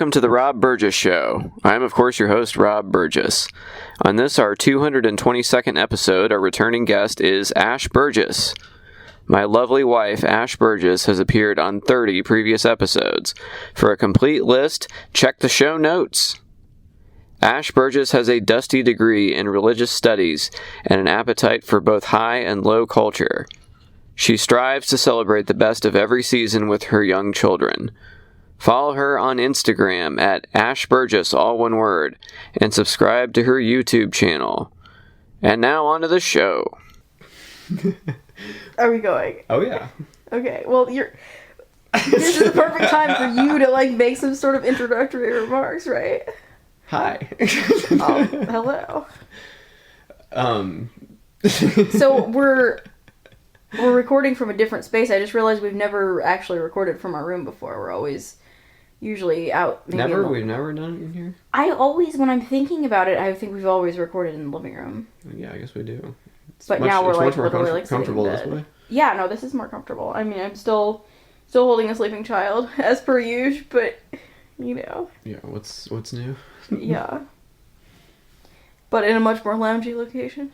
Welcome to the Rob Burgess Show. I am, of course, your host, Rob Burgess. On this, our 222nd episode, our returning guest is Ash Burgess. My lovely wife, Ash Burgess, has appeared on 30 previous episodes. For a complete list, check the show notes. Ash Burgess has a dusty degree in religious studies and an appetite for both high and low culture. She strives to celebrate the best of every season with her young children. Follow her on Instagram at Ash Burgess, all one word, and subscribe to her YouTube channel. And now on to the show. Are we going? Oh, yeah. Okay, well, this is the perfect time for you to, make some sort of introductory remarks, right? Hi. Oh, hello. So we're recording from a different space. I just realized we've never actually recorded from our room before. We're always usually out. We've never done it in here? When I'm thinking about it, I think we've always recorded in the living room. Yeah, I guess we do. But now we're much more literally comfortable this way. Yeah, no, this is more comfortable. I mean, I'm still holding a sleeping child, as per usual, but, Yeah, what's new? Yeah. But in a much more loungy location.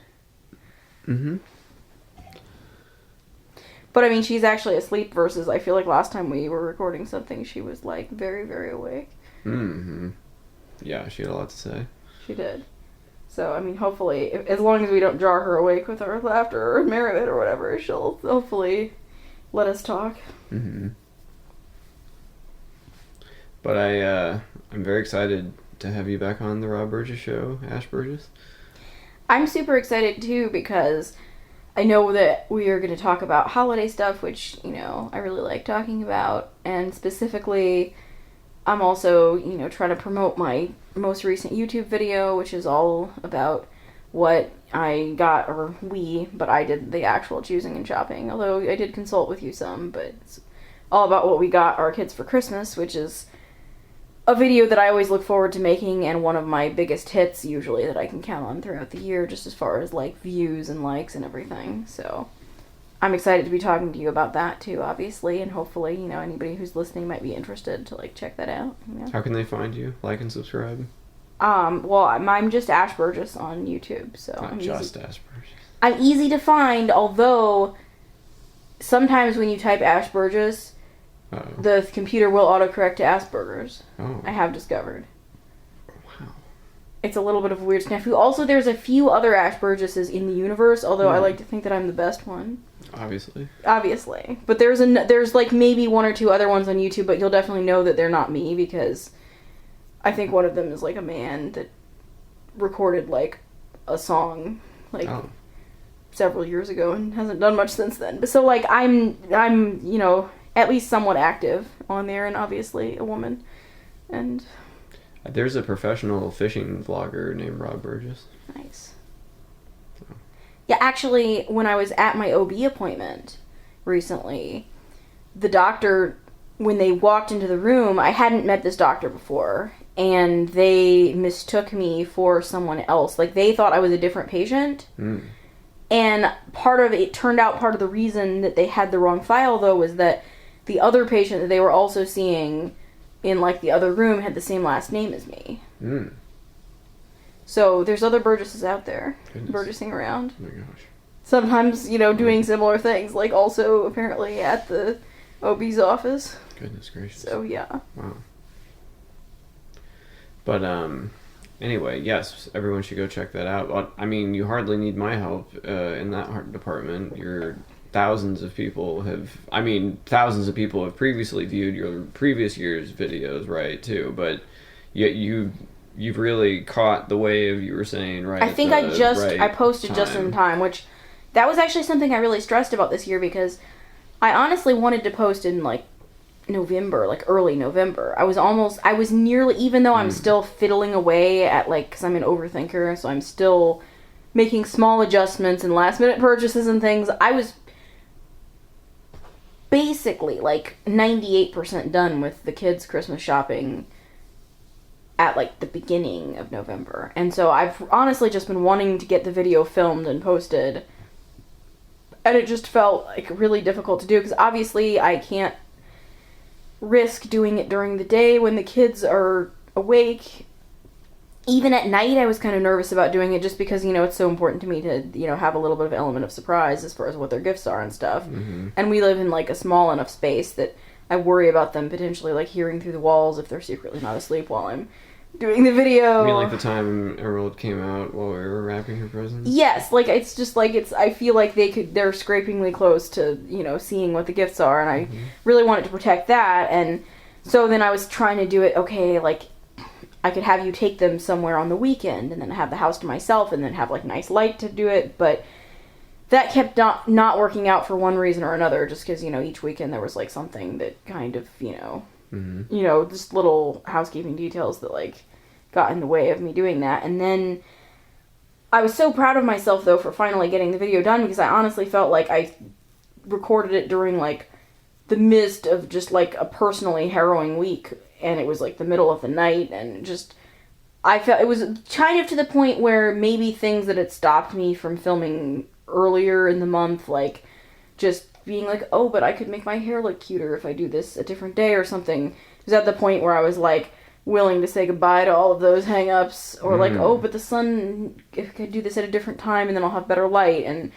Mm-hmm. But, I mean, she's actually asleep versus I feel like last time we were recording something, she was, very, very awake. Mm-hmm. Yeah, she had a lot to say. She did. So, I mean, hopefully, as long as we don't jar her awake with our laughter or merriment or whatever, she'll hopefully let us talk. Mm-hmm. But I'm very excited to have you back on the Rob Burgess Show, Ash Burgess. I'm super excited, too, because I know that we are going to talk about holiday stuff, which, I really like talking about. And specifically, I'm also, trying to promote my most recent YouTube video, which is all about what I got, but I did the actual choosing and shopping. Although I did consult with you some, but it's all about what we got our kids for Christmas, which is a video that I always look forward to making and one of my biggest hits usually that I can count on throughout the year, just as far as views and likes and everything. So I'm excited to be talking to you about that too, obviously, and hopefully, anybody who's listening might be interested to check that out. How can they find you? Like and subscribe? Well, I'm just Ash Burgess on YouTube, so Ash Burgess. I'm easy to find, although sometimes when you type Ash Burgess, the computer will autocorrect to Asperger's. Oh. I have discovered. Wow. It's a little bit of a weird snafu. Also, there's a few other Ash Burgesses in the universe, although I like to think that I'm the best one. Obviously. But there's maybe one or two other ones on YouTube, but you'll definitely know that they're not me, because I think one of them is a man that recorded a song several years ago and hasn't done much since then. But so I'm at least somewhat active on there, and obviously a woman. And there's a professional fishing vlogger named Rob Burgess. Nice. So. Yeah, actually, when I was at my OB appointment recently, the doctor, when they walked into the room, I hadn't met this doctor before, and they mistook me for someone else. They thought I was a different patient. Mm. And turned out part of the reason that they had the wrong file, though, was that the other patient that they were also seeing in, the other room had the same last name as me. Mm. So there's other Burgesses out there. Goodness. Burgessing around. Oh my gosh. Sometimes, doing similar things, also apparently at the OB's office. Goodness gracious. So, yeah. Wow. But, anyway, yes, everyone should go check that out. I mean, you hardly need my help in that department. Thousands of people have previously viewed your previous year's videos, right, too, but yet you've really caught the wave, you were saying, right? I think I posted just in time, which that was actually something I really stressed about this year, because I honestly wanted to post in November, early November. I was nearly, even though I'm still fiddling away at because I'm an overthinker, so I'm still making small adjustments and last minute purchases and things. I was basically 98% done with the kids' Christmas shopping at the beginning of November. And so I've honestly just been wanting to get the video filmed and posted. And it just felt really difficult to do, because obviously I can't risk doing it during the day when the kids are awake. Even at night, I was kind of nervous about doing it just because, it's so important to me to, have a little bit of element of surprise as far as what their gifts are and stuff. Mm-hmm. And we live in, like, a small enough space that I worry about them potentially, like, hearing through the walls if they're secretly not asleep while I'm doing the video. You mean like the time Emerald came out while we were wrapping her presents? Yes, like, it's just, like, I feel like they're scrapingly close to, seeing what the gifts are, and I really wanted to protect that, and so then I was trying to do it, okay, like, I could have you take them somewhere on the weekend, and then have the house to myself, and then have, like, nice light to do it, but that kept not working out for one reason or another, just because, each weekend there was, like, something that kind of, just little housekeeping details that, like, got in the way of me doing that. And then I was so proud of myself, though, for finally getting the video done, because I honestly felt like I recorded it during, like, the midst of just, like, a personally harrowing week, and it was, like, the middle of the night, and just, I felt, it was kind of to the point where maybe things that had stopped me from filming earlier in the month, like, just being like, oh, but I could make my hair look cuter if I do this a different day or something, was at the point where I was, like, willing to say goodbye to all of those hang-ups, or like, oh, but the sun, if I could do this at a different time, and then I'll have better light, and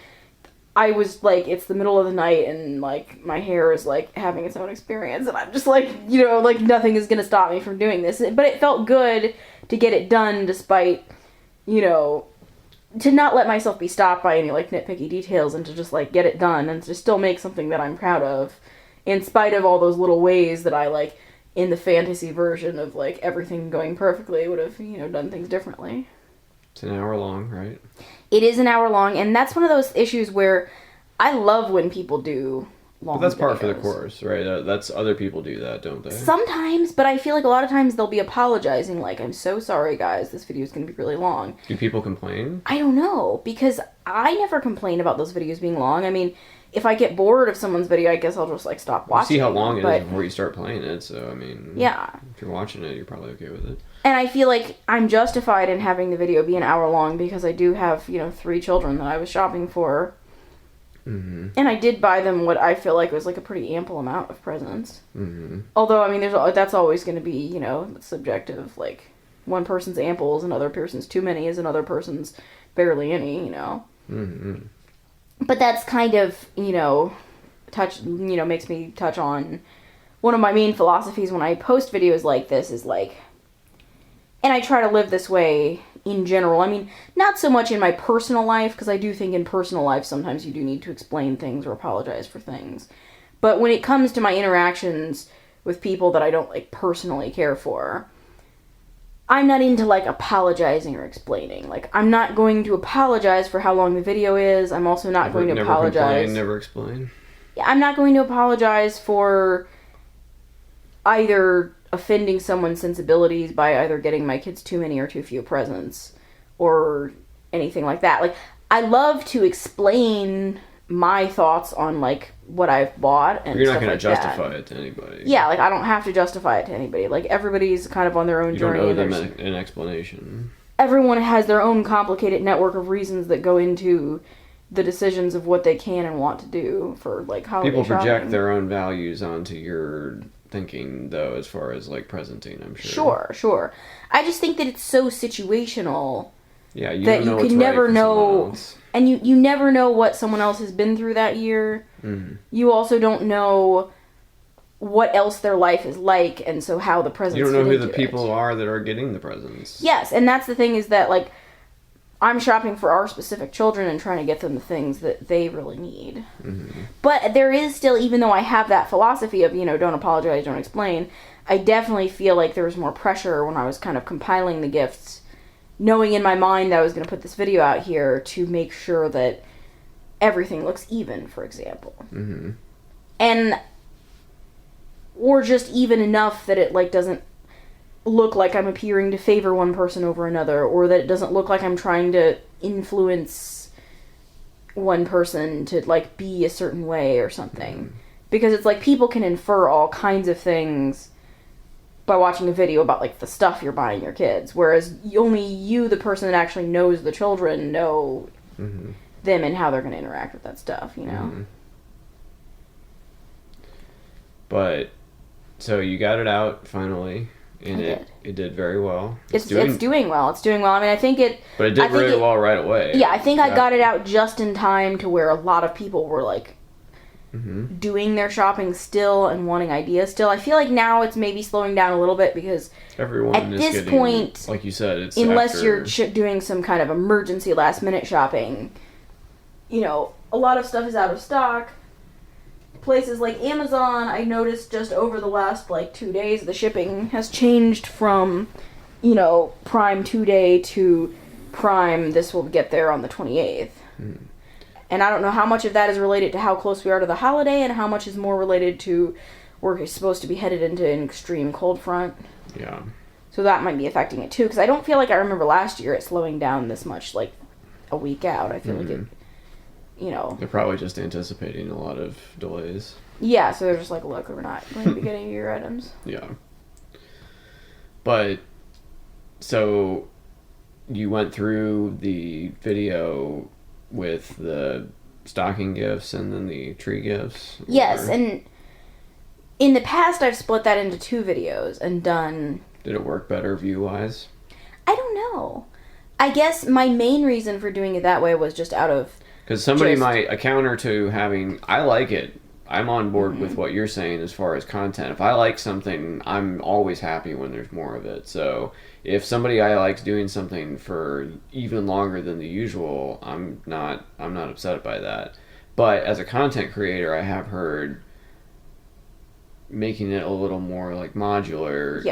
I was, like, it's the middle of the night, and, like, my hair is, like, having its own experience, and I'm just, like, like, nothing is gonna stop me from doing this, but it felt good to get it done, despite, to not let myself be stopped by any, like, nitpicky details, and to just, like, get it done, and to still make something that I'm proud of, in spite of all those little ways that I, like, in the fantasy version of, like, everything going perfectly, would have, done things differently. It's an hour long, right? It is an hour long, and that's one of those issues where I love when people do long But that's videos. par for the course, right? That's other people do that, don't they? Sometimes, but I feel like a lot of times they'll be apologizing, like, I'm so sorry, guys, this video is going to be really long. Do people complain? I don't know, because I never complain about those videos being long. I mean, if I get bored of someone's video, I guess I'll just, like, stop watching. See how long it is before you start playing it, so, I mean... Yeah. If you're watching it, you're probably okay with it. And I feel like I'm justified in having the video be an hour long, because I do have, 3 children that I was shopping for. Mm-hmm. And I did buy them what I feel like was, like, a pretty ample amount of presents. Mm-hmm. Although, I mean, that's always going to be, subjective. Like, one person's ample is another person's too many is another person's barely any, Mm-hmm. But that's kind of, makes me touch on one of my main philosophies when I post videos like this is, like, and I try to live this way in general. I mean, not so much in my personal life, because I do think in personal life sometimes you do need to explain things or apologize for things. But when it comes to my interactions with people that I don't, like, personally care for, I'm not into, like, apologizing or explaining. Like, I'm not going to apologize for how long the video is. I'm also not going to apologize. Never explain. Yeah, I'm not going to apologize for either offending someone's sensibilities by either getting my kids too many or too few presents or anything like that. Like, I love to explain my thoughts on, like, what I've bought and you're not going to justify it to anybody. Yeah, like, I don't have to justify it to anybody. Like, everybody's kind of on their own journey. You don't owe them an explanation. Everyone has their own complicated network of reasons that go into the decisions of what they can and want to do for, like, holiday People project shopping. their own values onto your thinking, though, as far as, like, presenting, I'm sure. Sure. I just think that it's so situational. Yeah, that you can never know, and you never know what someone else has been through that year. Mm-hmm. You also don't know what else their life is like, and so how the presents. You don't know fit who the into people it. are that are getting the presents. Yes, and that's the thing is that, like, I'm shopping for our specific children and trying to get them the things that they really need. Mm-hmm. But there is still, even though I have that philosophy of, don't apologize, don't explain, I definitely feel like there was more pressure when I was kind of compiling the gifts, knowing in my mind that I was going to put this video out here to make sure that everything looks even, for example. Mm-hmm. And, or just even enough that it, like, doesn't look like I'm appearing to favor one person over another, or that it doesn't look like I'm trying to influence one person to, like, be a certain way or something. Mm-hmm. Because it's like people can infer all kinds of things by watching a video about, like, the stuff you're buying your kids, whereas only you, the person that actually knows the children, know mm-hmm. them and how they're going to interact with that stuff, Mm-hmm. But so you got it out finally, and it did very well. It's doing well. It's doing well. I mean, I think it... But it did really well right away. Yeah, I think I got it out just in time to where a lot of people were, like, doing their shopping still and wanting ideas still. I feel like now it's maybe slowing down a little bit because everyone at is this getting, point, like you said, it's unless you're doing some kind of emergency last-minute shopping, you know, a lot of stuff is out of stock. Places like Amazon, I noticed just over the last, like, 2 days, the shipping has changed from, you know, Prime 2-day to Prime, this will get there on the 28th. And I don't know how much of that is related to how close we are to the holiday and how much is more related to we're supposed to be headed into an extreme cold front. Yeah. So that might be affecting it, too, because I don't feel like I remember last year it slowing down this much, like, a week out. I feel like it... You know, they're probably just anticipating a lot of delays. Yeah, so they're just like, look, we're not going to be getting your items. Yeah. But, so, you went through the video with the stocking gifts and then the tree gifts? Yes, and in the past I've split that into 2 videos and done... Did it work better view-wise? I don't know. I guess my main reason for doing it that way was just out of... Because somebody might, a counter to having, I like it. I'm on board with what you're saying as far as content. If I like something, I'm always happy when there's more of it. So if somebody I likes doing something for even longer than the usual, I'm not upset by that. But as a content creator, I have heard making it a little more like modular,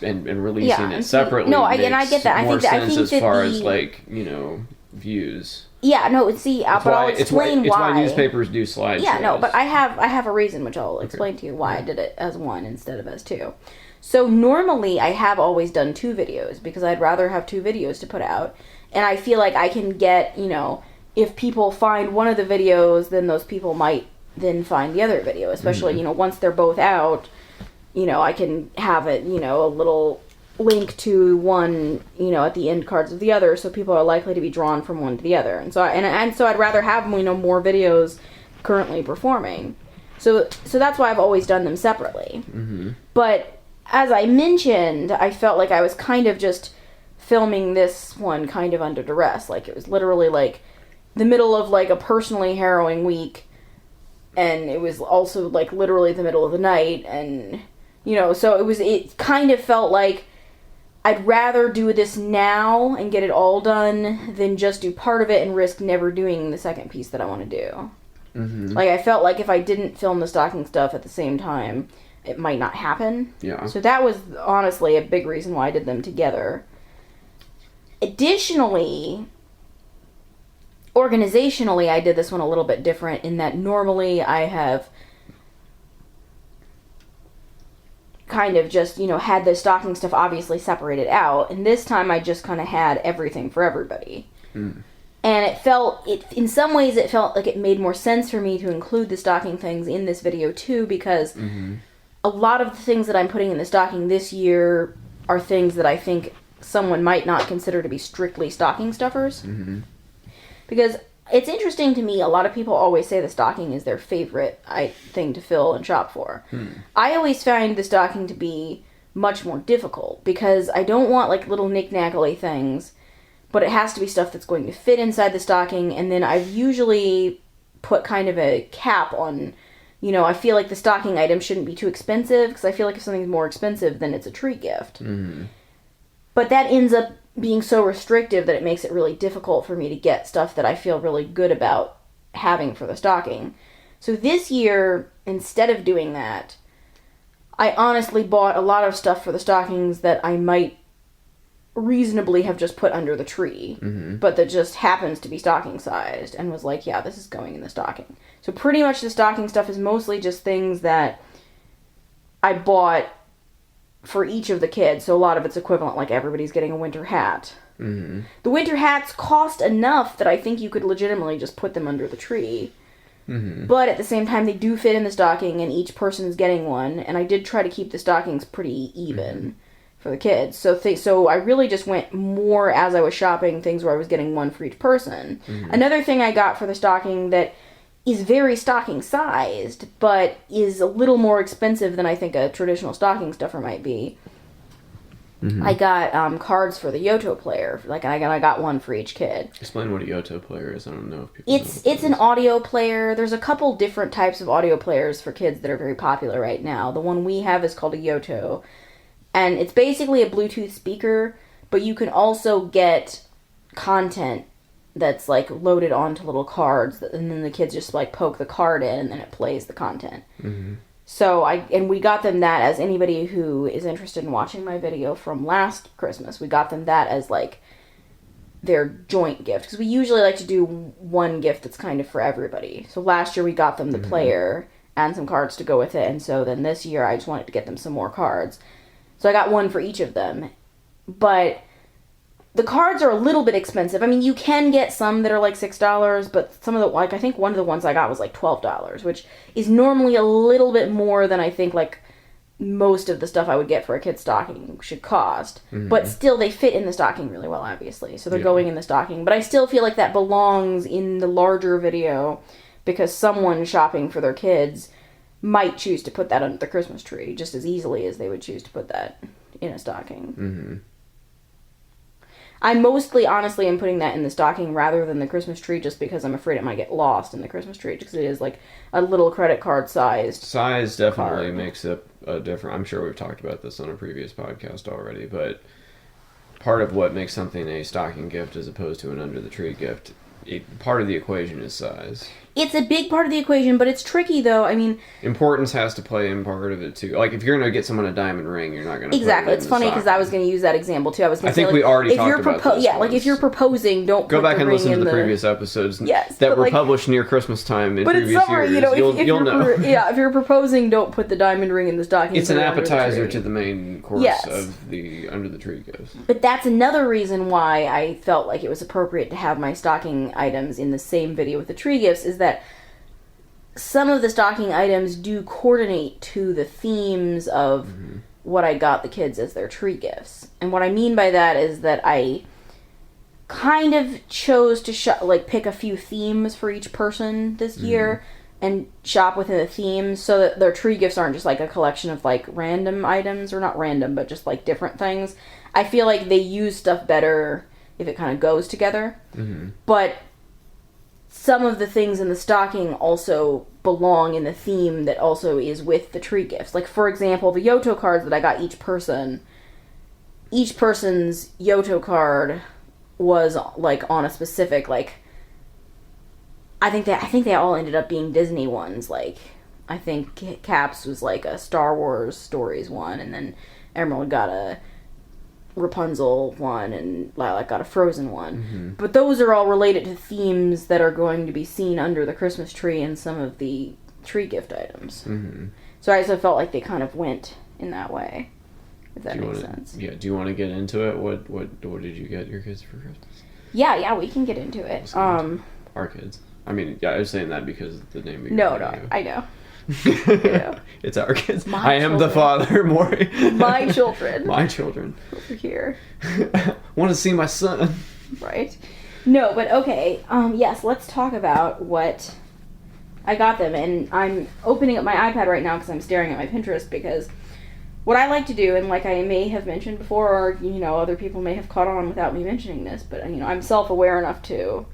and releasing it separately. No, and I get that. I think as far as, like, you know, views. Yeah, no, see, but I'll explain why. It's why newspapers do slideshows. Yeah, no, but I have a reason, which I'll explain to you why I did it as 1 instead of as 2. So normally I have always done 2 videos because I'd rather have 2 videos to put out, and I feel like I can get, you know, if people find one of the videos, then those people might then find the other video, especially, you know, once they're both out, you know, I can have it, you know, a little link to one, you know, at the end cards of the other, so people are likely to be drawn from one to the other. And so I'd rather have, you know, more videos currently performing. So that's why I've always done them separately. But as I mentioned, I felt like I was kind of just filming this one kind of under duress. Like, it was literally like the middle of like a personally harrowing week, and it was also like literally the middle of the night, and you know, so it kind of felt like I'd rather do this now and get it all done than just do part of it and risk never doing the second piece that I want to do. Like, I felt like if I didn't film the stocking stuff at the same time, it might not happen. Yeah. So that was honestly a big reason why I did them together. Additionally, organizationally, I did this one a little bit different in that normally I have kind of just, you know, had the stocking stuff obviously separated out, and this time I just kind of had everything for everybody. And in some ways it felt like it made more sense for me to include the stocking things in this video too, because a lot of the things that I'm putting in the stocking this year are things that I think someone might not consider to be strictly stocking stuffers. Because it's interesting to me, a lot of people always say the stocking is their favorite thing to fill and shop for. I always find the stocking to be much more difficult, because I don't want like little knick-knackly things, but it has to be stuff that's going to fit inside the stocking, and then I've usually put kind of a cap on, you know, I feel like the stocking item shouldn't be too expensive, because I feel like if something's more expensive, then it's a treat gift. But that ends up being so restrictive that it makes it really difficult for me to get stuff that I feel really good about having for the stocking. So this year, instead of doing that, I honestly bought a lot of stuff for the stockings that I might reasonably have just put under the tree, but that just happens to be stocking sized, and was like, yeah, this is going in the stocking. So pretty much the stocking stuff is mostly just things that I bought for each of the kids, so a lot of it's equivalent, like everybody's getting a winter hat. The winter hats cost enough that I think you could legitimately just put them under the tree. But at the same time, they do fit in the stocking, and each person's getting one, and I did try to keep the stockings pretty even for the kids. So I really just went more, as I was shopping, things where I was getting one for each person. Another thing I got for the stocking that is very stocking sized, but is a little more expensive than I think a traditional stocking stuffer might be. Mm-hmm. I got cards for the Yoto player. Like I got one for each kid. Explain what a Yoto player is. I don't know if people It's an audio player. There's a couple different types of audio players for kids that are very popular right now. The one we have is called a Yoto. And it's basically a Bluetooth speaker, but you can also get content that's like loaded onto little cards, and then the kids just like poke the card in and then it plays the content. Mm-hmm. So we got them that, as anybody who is interested in watching my video from last Christmas, we got them that as like their joint gift, because we usually like to do one gift that's kind of for everybody. So last year we got them the player and some cards to go with it, and so then this year I just wanted to get them some more cards. So I got one for each of them. But the cards are a little bit expensive. I mean, you can get some that are like $6, but some of the, like, I think one of the ones I got was like $12, which is normally a little bit more than I think, like, most of the stuff I would get for a kid's stocking should cost. Mm-hmm. But still, they fit in the stocking really well, obviously. So they're going in the stocking. But I still feel like that belongs in the larger video, because someone shopping for their kids might choose to put that under the Christmas tree just as easily as they would choose to put that in a stocking. Mm-hmm. I mostly, honestly, am putting that in the stocking rather than the Christmas tree, just because I'm afraid it might get lost in the Christmas tree, because it is like a little credit card sized. Size definitely makes it a different. I'm sure we've talked about this on a previous podcast already, but part of what makes something a stocking gift as opposed to an under the tree gift, part of the equation is size. It's a big part of the equation, but it's tricky, though. I mean, importance has to play in part of it too. Like, if you're going to get someone a diamond ring, you're not going to exactly. It's funny because I was going to use that example too. I was going to say, think we already talked about this. Yeah, like if you're proposing, don't go put back the and ring listen to in the previous episodes that were like, published near Christmas time in but previous it's summer, years. you know, You'll know. Yeah, if you're proposing, don't put the diamond ring in the stocking. It's an appetizer to the main course of the under the tree gifts. But that's another reason why I felt like it was appropriate to have my stocking items in the same video with the tree gifts, is that some of the stocking items do coordinate to the themes of what I got the kids as their tree gifts. And what I mean by that is that I kind of chose to pick a few themes for each person this year and shop within the themes, so that their tree gifts aren't just like a collection of like random items, or not random, but just like different things. I feel like they use stuff better if it kind of goes together. Mm-hmm. But some of the things in the stocking also belong in the theme that also is with the tree gifts. Like, for example, the Yoto cards that I got each person's Yoto card was like on a specific, like, I think they all ended up being Disney ones. Like, I think Caps was like a Star Wars Stories one, and then Emerald got a Rapunzel one, and Lilac got a Frozen one. Mm-hmm. But those are all related to themes that are going to be seen under the Christmas tree in some of the tree gift items. Mm-hmm. So I also felt like they kind of went in that way, if that makes sense. Yeah, do you want to get into it? What did you get your kids for Christmas? Yeah, we can get into it. Our kids. I mean, yeah, I was saying that because of the name of your No, I know. Yeah. It's our kids. I am the father, Maury. My children. My children. Over here. Want to see my son. Right. No, but okay. Yes, let's talk about what I got them. And I'm opening up my iPad right now because I'm staring at my Pinterest, because what I like to do, and like I may have mentioned before, or, other people may have caught on without me mentioning this, but, I'm self-aware enough to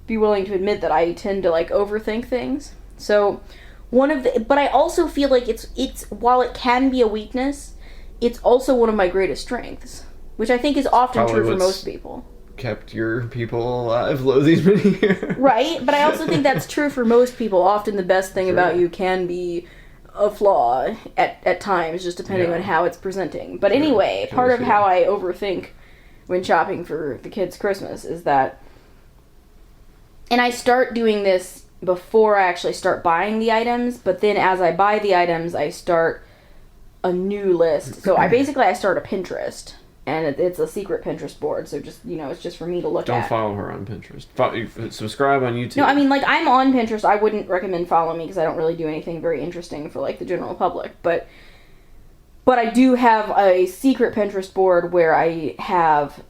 be willing to admit that I tend to, like, overthink things. So but I also feel like it's while it can be a weakness, it's also one of my greatest strengths, which I think is often true for most people. Kept your people alive these many years. Right, but I also think that's true for most people. Often the best thing about you can be a flaw at times, just depending on how it's presenting. But anyway, part of how I overthink when shopping for the kids' Christmas is that, and I start doing this before I actually start buying the items, but then as I buy the items, I start a new list. So I start a Pinterest, and it's a secret Pinterest board, so just, it's just for me to look at. Don't follow her on Pinterest. Subscribe on YouTube. No, I mean, like, I'm on Pinterest. I wouldn't recommend following me because I don't really do anything very interesting for, like, the general public, but I do have a secret Pinterest board where I have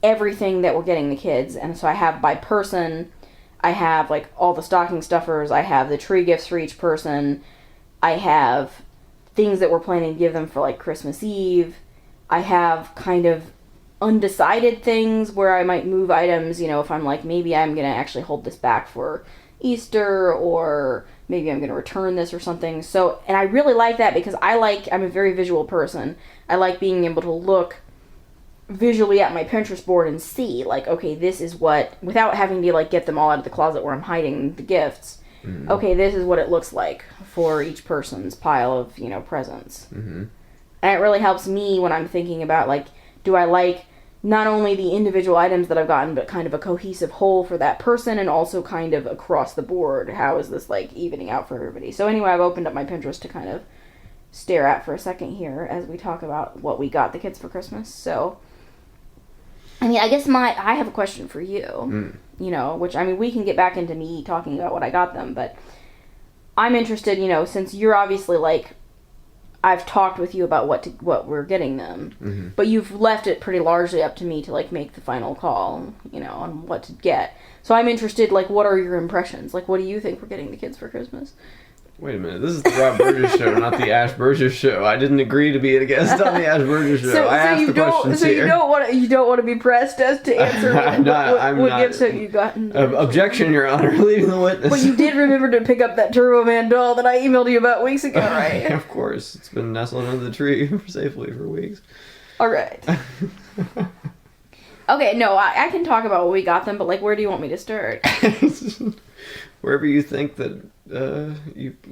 everything that we're getting the kids, and so I have by person. I have, like, all the stocking stuffers. I have the tree gifts for each person. I have things that we're planning to give them for, like, Christmas Eve. I have kind of undecided things where I might move items, you know, if I'm like, maybe I'm going to actually hold this back for Easter, or maybe I'm going to return this or something. So, and I really like that because I'm a very visual person. I like being able to look visually at my Pinterest board and see, like, okay, this is what, without having to, like, get them all out of the closet where I'm hiding the gifts. Mm-hmm. Okay, this is what it looks like for each person's pile of, you know, presents. Mm-hmm. And it really helps me when I'm thinking about, like, do I like not only the individual items that I've gotten, but kind of a cohesive whole for that person, and also kind of across the board, how is this, like, evening out for everybody? So anyway, I've opened up my Pinterest to kind of stare at for a second here as we talk about what we got the kids for Christmas. So, I mean, I guess I have a question for you, you know, which, I mean, we can get back into me talking about what I got them, but I'm interested, you know, since you're obviously, like, I've talked with you about what we're getting them, but you've left it pretty largely up to me to, like, make the final call, you know, on what to get. So I'm interested, like, what are your impressions? Like, what do you think we're getting the kids for Christmas? Wait a minute, this is the Rob Burgess Show, not the Ash Burgess Show. I didn't agree to be a guest on the Ash Burgess Show. I asked the questions here. You don't want to be pressed as to answer what gifts have you gotten? Objection, Your Honor, leaving the witness. But you did remember to pick up that Turbo Man doll that I emailed you about weeks ago, right? Of course, it's been nestled under the tree safely for weeks. All right. Okay, no, I can talk about what we got them, but, like, where do you want me to start? Wherever you think that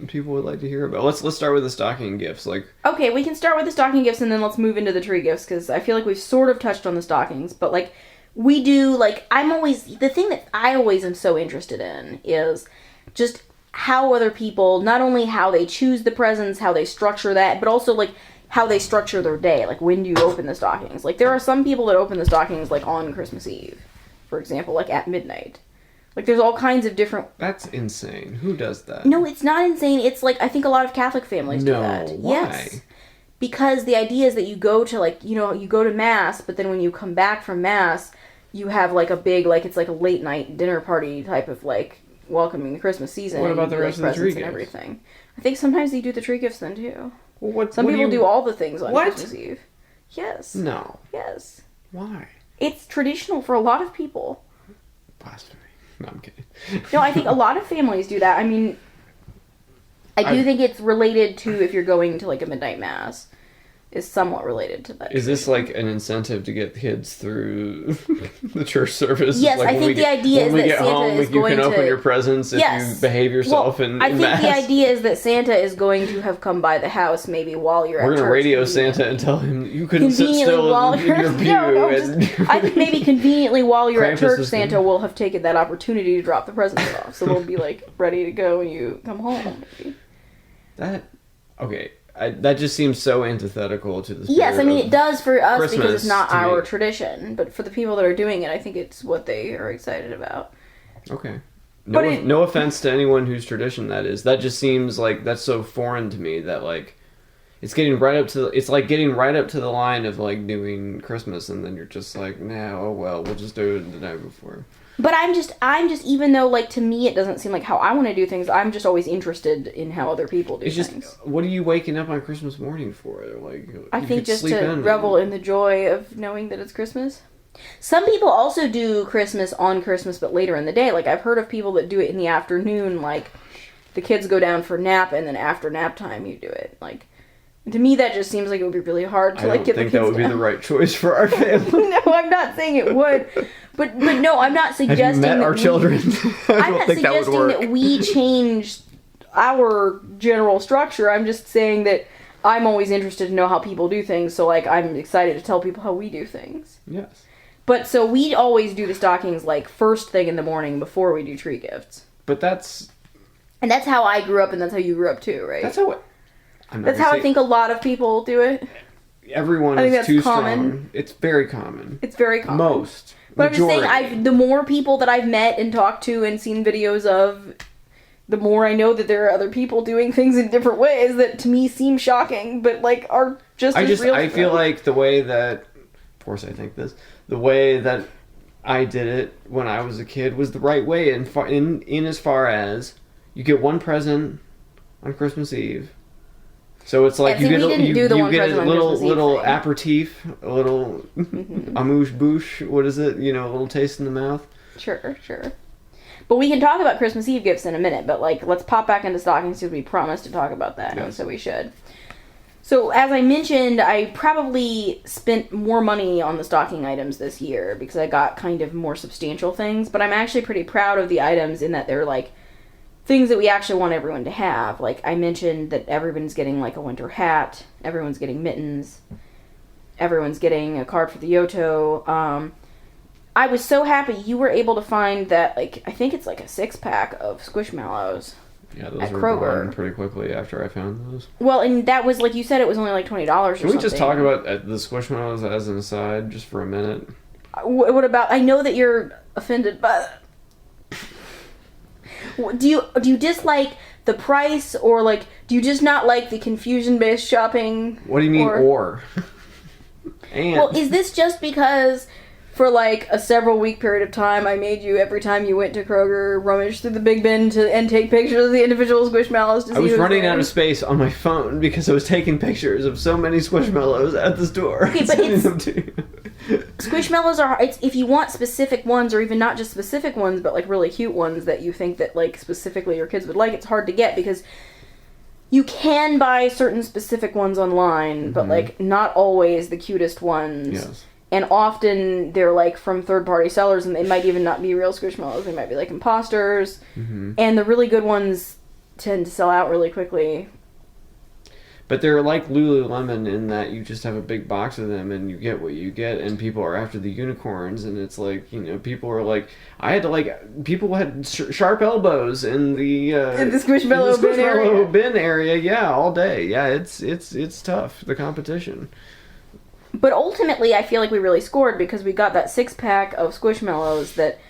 people would like to hear about. Let's start with the stocking gifts. Like, okay, we can start with the stocking gifts and then let's move into the tree gifts, because I feel like we've sort of touched on the stockings, but, like, we do, like, the thing that I always am so interested in is just how other people, not only how they choose the presents, how they structure that, but also, like, how they structure their day. Like, when do you open the stockings? Like, there are some people that open the stockings, like, on Christmas Eve, for example, like, at midnight. Like, there's all kinds of different... That's insane. Who does that? No, it's not insane. It's, like, I think a lot of Catholic families do that. Why? Yes. Because the idea is that you go to, like, you know, you go to Mass, but then when you come back from Mass, you have, like, a big, like, it's like a late night dinner party type of, like, welcoming the Christmas season. What about the rest of the tree gifts? And everything. I think sometimes they do the tree gifts then, too. Well, Some people do all the things on Christmas Eve. Yes. No. Yes. Why? It's traditional for a lot of people. Blasphemy. No, I'm kidding. No, I think a lot of families do that. I mean, I do think it's related to if you're going to, like, a midnight mass. Is somewhat related to that. Is this, like, an incentive to get kids through the church service? Yes, like, I think the idea is that Santa is going to... You can open your presents if you behave yourself in Mass. I think the idea is that Santa is going to have come by the house maybe while you're at church. We're going to radio Santa and tell him you couldn't sit still in your pew. I think maybe conveniently while you're at church, Santa will have taken that opportunity to drop the presents off. So they'll be, like, ready to go when you come home. Maybe. Okay. That just seems so antithetical to the spirit. Yes, I mean, it does for us Christmas because it's not our tradition. But for the people that are doing it, I think it's what they are excited about. Okay. No offense to anyone whose tradition that is. That just seems like that's so foreign to me that, like, it's getting right up to the line of, like, doing Christmas, and then you're just like, nah, oh well, we'll just do it the night before. But I'm just, even though, like, to me it doesn't seem like how I want to do things, I'm just always interested in how other people do things. What are you waking up on Christmas morning for? Like, I think just to revel in the joy of knowing that it's Christmas. Some people also do Christmas on Christmas, but later in the day. Like, I've heard of people that do it in the afternoon, like, the kids go down for nap, and then after nap time you do it. Like, to me, that just seems like it would be really hard to, like, get the kids down. I don't think that would be the right choice for our family. No, I'm not saying it would. But no, I'm not suggesting Have you met our children? I'm not suggesting that we change our general structure. I'm just saying that I'm always interested to know how people do things. So, like, I'm excited to tell people how we do things. Yes. But so we always do the stockings, like, first thing in the morning before we do tree gifts. But that's... And that's how I grew up, and that's how you grew up too, right? That's how... I think a lot of people do it. Everyone is too strong. It's very common. It's very common. Most. But majority. I'm just saying, the more people that I've met and talked to and seen videos of, the more I know that there are other people doing things in different ways that to me seem shocking, but, like, are just as real. I feel like the way that, of course I think this, the way that I did it when I was a kid was the right way, in as far as you get one present on Christmas Eve. So it's like you get a little aperitif, a little amuse-bouche. What is it? A little taste in the mouth. Sure. But we can talk about Christmas Eve gifts in a minute. But let's pop back into stockings because we promised to talk about that, and so we should. So as I mentioned, I probably spent more money on the stocking items this year because I got kind of more substantial things. But I'm actually pretty proud of the items in that they're things that we actually want everyone to have. I mentioned that everyone's getting a winter hat, everyone's getting mittens, everyone's getting a card for the Yoto. I was so happy you were able to find that, I think it's a 6-pack of Squishmallows. Yeah, those were gone pretty quickly after I found those. Well, and that was, you said, it was only $20 or something. Can we just talk about the Squishmallows as an aside, just for a minute? What about, I know that you're offended by that. Do you dislike the price, or do you just not like the confusion-based shopping? What do you mean, or? And well, is this just because for a several week period of time I made you, every time you went to Kroger, rummage through the big bin and take pictures of the individual Squishmallows to see? I was running out of space on my phone because I was taking pictures of so many Squishmallows at the store. Okay, but Squishmallows are, if you want specific ones, or even not just specific ones, but really cute ones that you think that specifically your kids would like, it's hard to get because you can buy certain specific ones online, but not always the cutest ones. Yes. And often they're from third-party sellers, and they might even not be real Squishmallows. They might be imposters. And the really good ones tend to sell out really quickly. But they're like Lululemon in that you just have a big box of them and you get what you get, and people are after the unicorns, and it's people are people had sharp elbows in the Squishmallow bin area, yeah, all day. Yeah, it's tough, the competition. But ultimately, I feel like we really scored because we got that 6-pack of Squishmallows that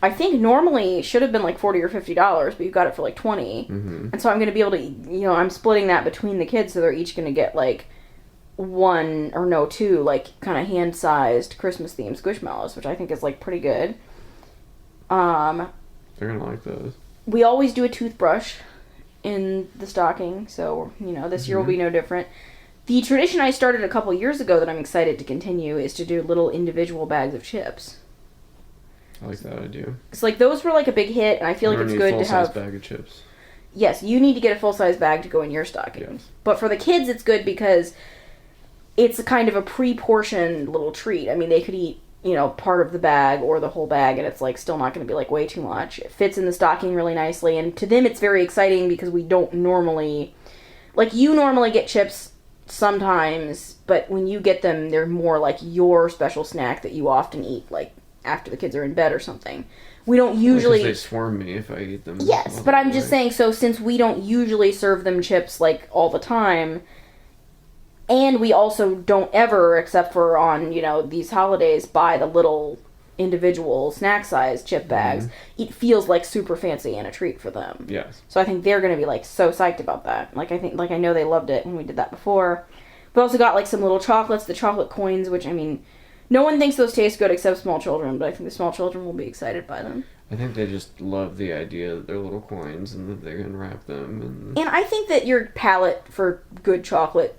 I think normally should have been $40 or $50, but you got it for $20. And so I'm going to be able to, I'm splitting that between the kids, so they're each going to get one, or no, two, kind of hand-sized Christmas-themed Squishmallows, which I think is pretty good. They're going to like those. We always do a toothbrush in the stocking, so, this year will be no different. The tradition I started a couple years ago that I'm excited to continue is to do little individual bags of chips. I like that idea. It's those were a big hit, and I feel it's good to have a full-size bag of chips. Yes, you need to get a full-size bag to go in your stocking. Yes. But for the kids, it's good because it's a kind of a pre-portioned little treat. I mean, they could eat, part of the bag or the whole bag, and it's still not going to be way too much. It fits in the stocking really nicely, and to them, it's very exciting because we don't normally, you normally get chips sometimes, but when you get them, they're more your special snack that you often eat, after the kids are in bed or something. We don't usually... Because they swarm me if I eat them. Yes, but I'm just saying, so since we don't usually serve them chips, all the time, and we also don't ever, except for on, these holidays, buy the little individual snack-sized chip bags, it feels super fancy and a treat for them. Yes. So I think they're going to be, so psyched about that. I know they loved it when we did that before. We also got, some little chocolates, the chocolate coins, which, no one thinks those taste good except small children, but I think the small children will be excited by them. I think they just love the idea that they're little coins and that they can wrap them. And I think that your palate for good chocolate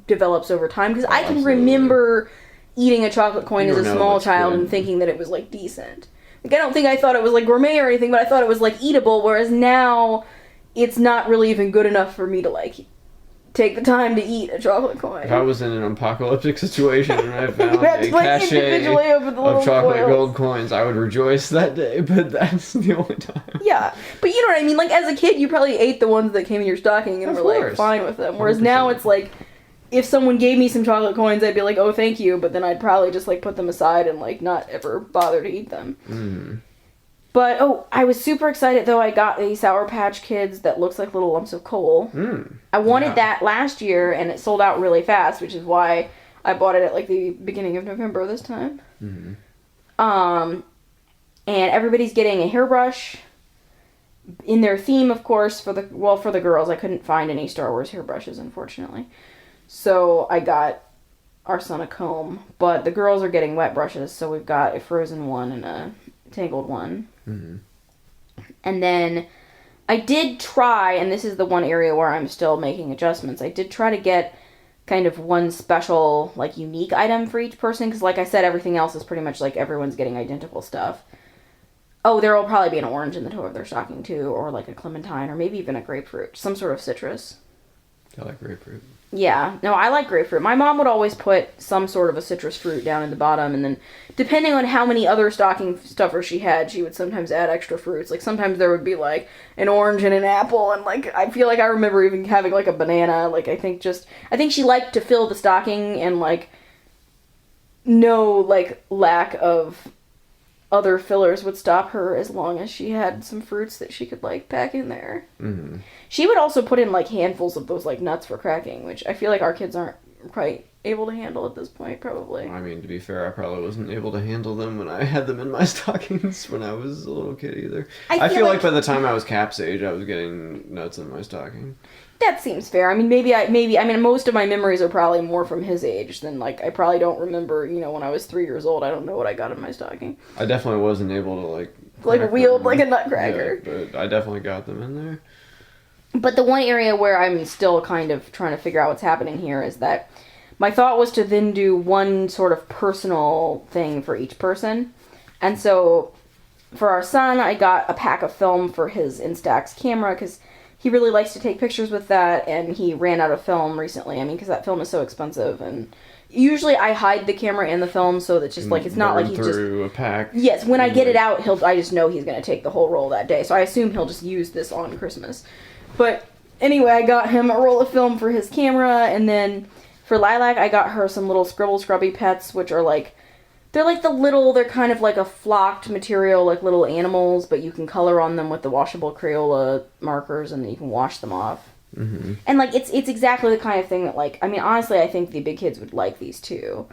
develops over time, because I can remember eating a chocolate coin as a small child and thinking that it was, decent. I don't think I thought it was, gourmet or anything, but I thought it was, eatable, whereas now it's not really even good enough for me to, take the time to eat a chocolate coin. If I was in an apocalyptic situation and I found a cachet of chocolate gold coins, I would rejoice that day, but that's the only time. Yeah, but you know what I mean? As a kid, you probably ate the ones that came in your stocking and were, fine with them. Whereas 100%. Now it's if someone gave me some chocolate coins, I'd be oh, thank you, but then I'd probably just, put them aside and, not ever bother to eat them. Mm. But, I was super excited, though. I got these Sour Patch Kids that looks like little lumps of coal. I wanted that last year, and it sold out really fast, which is why I bought it at, the beginning of November this time. Mm-hmm. And everybody's getting a hairbrush in their theme, of course, for the girls. I couldn't find any Star Wars hairbrushes, unfortunately. So I got our son a comb. But the girls are getting wet brushes, so we've got a frozen one and a tangled one. Mm-hmm. And then I did try, and this is the one area where I'm still making adjustments, I did try to get kind of one special, like, unique item for each person, because like I said, everything else is pretty much like everyone's getting identical stuff. Oh, there will probably be an orange in the toe of their stocking, too, or like a clementine, or maybe even a grapefruit, some sort of citrus. I like grapefruit. Yeah, no, I like grapefruit. My mom would always put some sort of a citrus fruit down in the bottom, and then depending on how many other stocking stuffers she had, she would sometimes add extra fruits. Like, sometimes there would be, like, an orange and an apple, and, like, I feel like I remember even having, like, a banana. Like, I think she liked to fill the stocking, and, like, no, like, lack of other fillers would stop her as long as she had some fruits that she could, like, pack in there. Mm-hmm. She would also put in, like, handfuls of those, like, nuts for cracking, which I feel like our kids aren't quite able to handle at this point, probably. I mean, to be fair, I probably wasn't able to handle them when I had them in my stockings when I was a little kid either. I feel like by the time I was Cap's age, I was getting nuts in my stocking. That seems fair. I mean, maybe most of my memories are probably more from his age than, like, I probably don't remember, when I was 3 years old, I don't know what I got in my stocking. I definitely wasn't able to, like wield like a nutcracker. Yeah, but I definitely got them in there. But the one area where I'm still kind of trying to figure out what's happening here is that my thought was to then do one sort of personal thing for each person. And so for our son, I got a pack of film for his Instax camera because he really likes to take pictures with that, and he ran out of film recently. I mean, because that film is so expensive, and usually I hide the camera and the film so that just, like, it's not like he just... through a pack. Yes, when I get it out, I just know he's going to take the whole roll that day, so I assume he'll just use this on Christmas. But anyway, I got him a roll of film for his camera, and then for Lilac, I got her some little Scribble Scrubby pets, which are like... They're kind of like a flocked material, like little animals, but you can color on them with the washable Crayola markers, and then you can wash them off. Mm-hmm. And, like, it's exactly the kind of thing that, like, I mean, honestly, I think the big kids would like these too.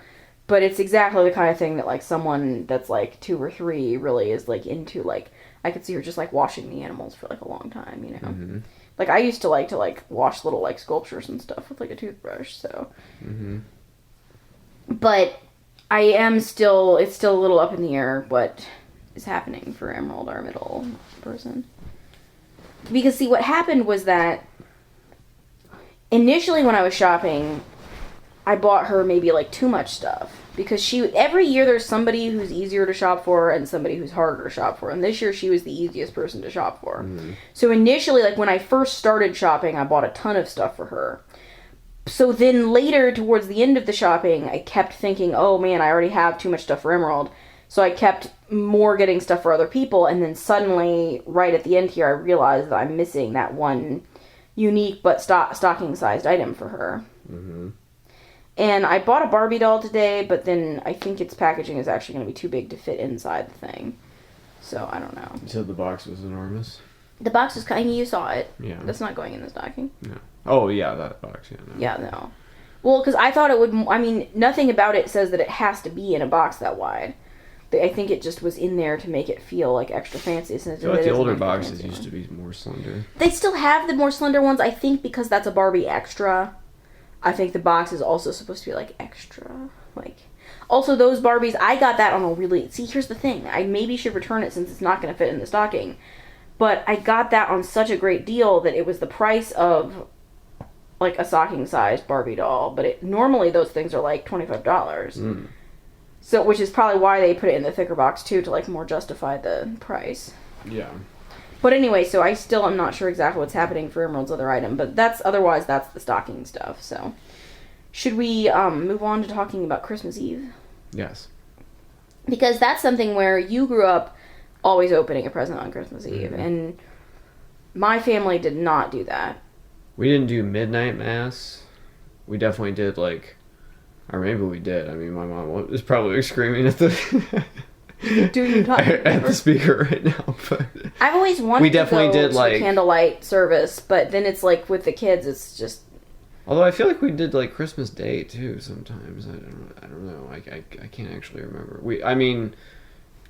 But it's exactly the kind of thing that, like, someone that's, like, 2 or 3 really is, like, into, like, I could see her just, like, washing the animals for, like, a long time, Mm-hmm. Like, I used to like to, like, wash little, like, sculptures and stuff with, like, a toothbrush, so. Mm-hmm. But it's still a little up in the air what is happening for Emerald, our middle person. Because, see, what happened was that initially when I was shopping, I bought her maybe, like, too much stuff. Because every year there's somebody who's easier to shop for and somebody who's harder to shop for. And this year she was the easiest person to shop for. Mm-hmm. So initially, like, when I first started shopping, I bought a ton of stuff for her. So then later, towards the end of the shopping, I kept thinking, oh man, I already have too much stuff for Emerald. So I kept more getting stuff for other people, and then suddenly, right at the end here, I realized that I'm missing that one unique but stocking-sized item for her. Mm-hmm. And I bought a Barbie doll today, but then I think its packaging is actually going to be too big to fit inside the thing. So, I don't know. You said the box was enormous? The box is kind of, you saw it. Yeah. That's not going in the stocking. No. Oh, yeah, that box, yeah. No. Yeah, no. Well, because I thought it would, I mean, nothing about it says that it has to be in a box that wide. I think it just was in there to make it feel, like, extra fancy. Since I feel like the older boxes used to be more slender. They still have the more slender ones, I think, because that's a Barbie extra. I think the box is also supposed to be, like, extra. Like, also, those Barbies, I got that on a really... See, here's the thing. I maybe should return it since it's not going to fit in the stocking. But I got that on such a great deal that it was the price of, like, a stocking-sized Barbie doll. But normally those things are, like, $25. Mm. So, which is probably why they put it in the thicker box, too, to, like, more justify the price. Yeah. But anyway, so I still am not sure exactly what's happening for Emerald's other item, but otherwise that's the stocking stuff, so. Should we move on to talking about Christmas Eve? Yes. Because that's something where you grew up always opening a present on Christmas Eve, Mm-hmm. and my family did not do that. We didn't do midnight mass. We definitely did, like, or maybe we did. I mean, my mom was probably screaming at the... Do you talk at the speaker right now? But I've always wanted we definitely to go did, to like, a candlelight service, but then it's like with the kids, it's just. Although I feel like we did, like, Christmas Day too sometimes. I don't know. I can't actually remember. I mean,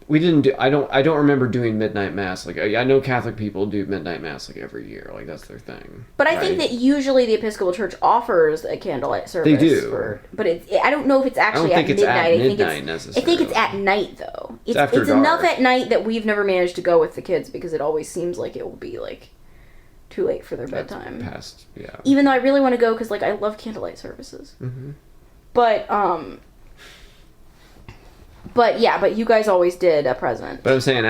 We didn't do. I don't remember doing midnight mass. Like I know Catholic people do midnight mass like every year. Like that's their thing. But I think that usually the Episcopal Church offers a candlelight service. They do. But I don't know if it's actually at midnight. I think it's at night though. It's after dark. Enough at night that we've never managed to go with the kids because it always seems like it will be like too late for their bedtime. Past, yeah. Even though I really want to go because like I love candlelight services. Mm-hmm. But you guys always did a present. But I'm saying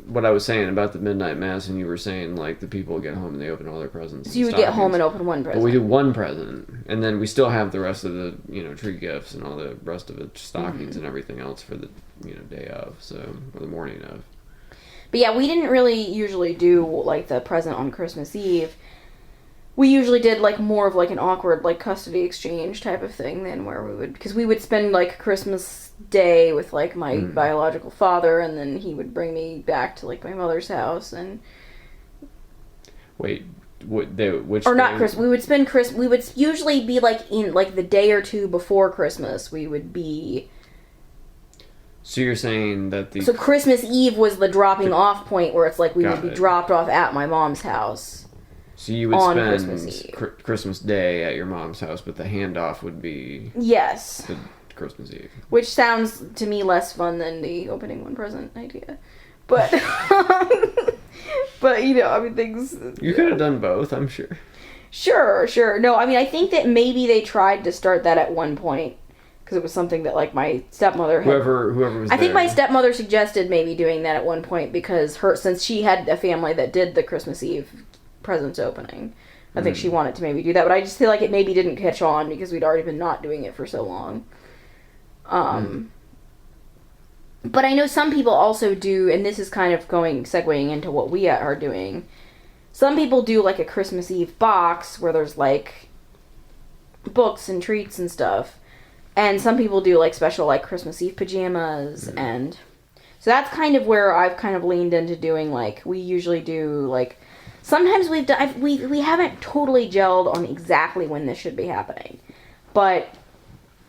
what I was saying about the midnight mass, and you were saying like the people get home and they open all their presents. So you would get home and open one present. But we do one present, and then we still have the rest of the tree gifts and all the rest of it, stockings and everything else for the day of, or the morning of. But yeah, we didn't really usually do like the present on Christmas Eve. We usually did like more of like an awkward like custody exchange type of thing then, where we would spend like Christmas Day with like my biological father, and then he would bring me back to like my mother's house and. Wait, which? Or not Christmas. We would spend We would usually be like in like the day or two before Christmas. We would be. So you're saying that So Christmas Eve was the dropping off point where it's like we would be dropped off at my mom's house. So you would spend Christmas Day at your mom's house, but the handoff would be Christmas Eve. Which sounds to me less fun than the opening one present idea. But but things. You could have done both, I'm sure. Sure. No, I mean I think that maybe they tried to start that at one point. Because it was something that, like, my stepmother had... Whoever was I think my stepmother suggested maybe doing that at one point because since she had a family that did the Christmas Eve presents opening, I think she wanted to maybe do that. But I just feel like it maybe didn't catch on because we'd already been not doing it for so long. But I know some people also do, and this is kind of segueing into what we are doing. Some people do, like, a Christmas Eve box where there's, like, books and treats and stuff. And some people do, like, special, like, Christmas Eve pajamas, and... So that's kind of where I've kind of leaned into doing, like, we usually do, like... Sometimes we haven't totally gelled on exactly when this should be happening. But,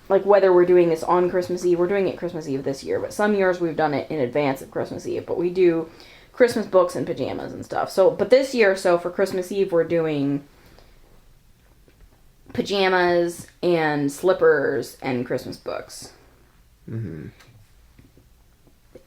like, whether we're doing this on Christmas Eve, we're doing it Christmas Eve this year, but some years we've done it in advance of Christmas Eve. But we do Christmas books and pajamas and stuff. But this year, for Christmas Eve, we're doing... pajamas and slippers and Christmas books. Mm-hmm.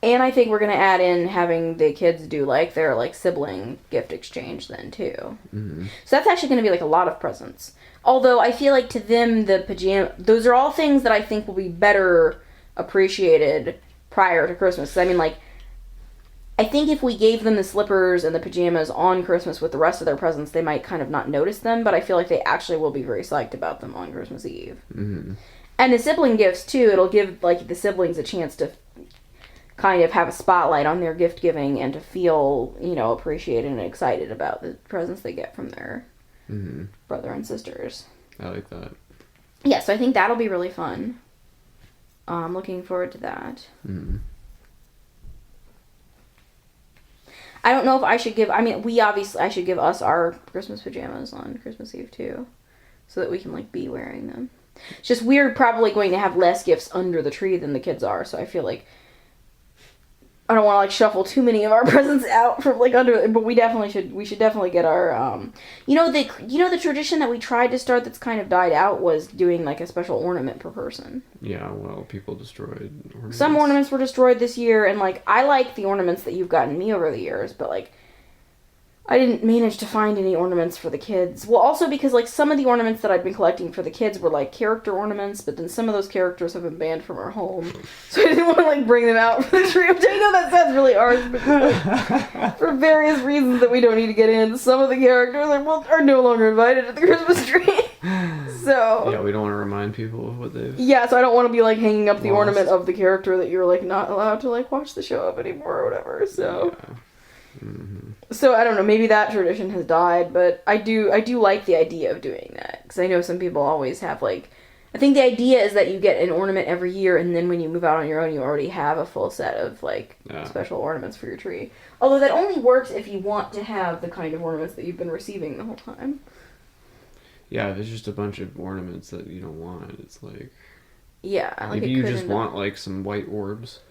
And I think we're going to add in having the kids do, like, their, like, sibling gift exchange then, too. Mm-hmm. So that's actually going to be, like, a lot of presents. Although I feel like to them, those are all things that I think will be better appreciated prior to Christmas. I mean, like, I think if we gave them the slippers and the pajamas on Christmas with the rest of their presents, they might kind of not notice them, but I feel like they actually will be very psyched about them on Christmas Eve. Mm-hmm. And the sibling gifts, too, it'll give, like, the siblings a chance to kind of have a spotlight on their gift giving and to feel, appreciated and excited about the presents they get from their brother and sisters. I like that. Yeah, so I think that'll be really fun. I'm looking forward to that. Mm-hmm. I don't know if I should I should give us our Christmas pajamas on Christmas Eve, too. So that we can, like, be wearing them. It's just we're probably going to have less gifts under the tree than the kids are, so I feel like I don't want to, like, shuffle too many of our presents out from, like, under, but we should definitely get our, the tradition that we tried to start that's kind of died out was doing, like, a special ornament per person. Yeah, well, people destroyed ornaments. Some ornaments were destroyed this year, and, like, I like the ornaments that you've gotten me over the years, but, like, I didn't manage to find any ornaments for the kids. Well, also because, like, some of the ornaments that I'd been collecting for the kids were, like, character ornaments, but then some of those characters have been banned from our home. So I didn't want to, like, bring them out for the tree. Which I know that sounds really harsh, but like, for various reasons that we don't need to get in, some of the characters are no longer invited to the Christmas tree. So... Yeah, we don't want to remind people of what they've... Yeah, so I don't want to be, like, hanging up the ornament of the character that you're, like, not allowed to, like, watch the show of anymore or whatever, so... Yeah. Mm-hmm. So I don't know, maybe that tradition has died, but I do like the idea of doing that, because I know some people always have, like, I think the idea is that you get an ornament every year, and then when you move out on your own, you already have a full set of, like, special ornaments for your tree. Although that only works if you want to have the kind of ornaments that you've been receiving the whole time. Yeah, if it's just a bunch of ornaments that you don't want, it's like... Yeah, like maybe you just want, like, some white orbs.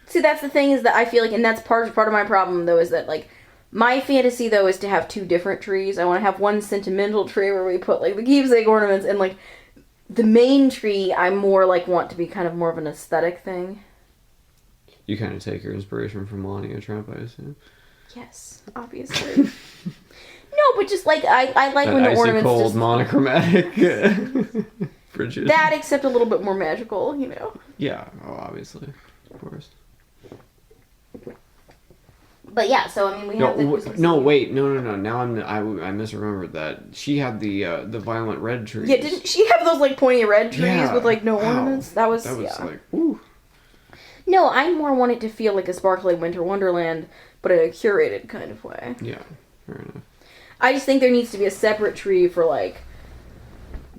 See, that's the thing is that I feel like, and that's part of my problem, though, is that, like, my fantasy, though, is to have two different trees. I want to have one sentimental tree where we put, like, the keepsake ornaments, and, like, the main tree, I more, like, want to be kind of more of an aesthetic thing. You kind of take your inspiration from Melania Trump, I assume. Yes, obviously. No, but just, like, I like that when the ornaments cold, just... monochromatic frigid. That, except a little bit more magical, you know? Yeah, obviously. Of course. But yeah, so I mean, we have the... No, wait, no. Now I misremembered that. She had the violent red trees. Yeah, didn't she have those, like, pointy red trees with, like, no ornaments? That was like, ooh. No, I more want it to feel like a sparkly winter wonderland, but in a curated kind of way. Yeah, fair enough. I just think there needs to be a separate tree for, like,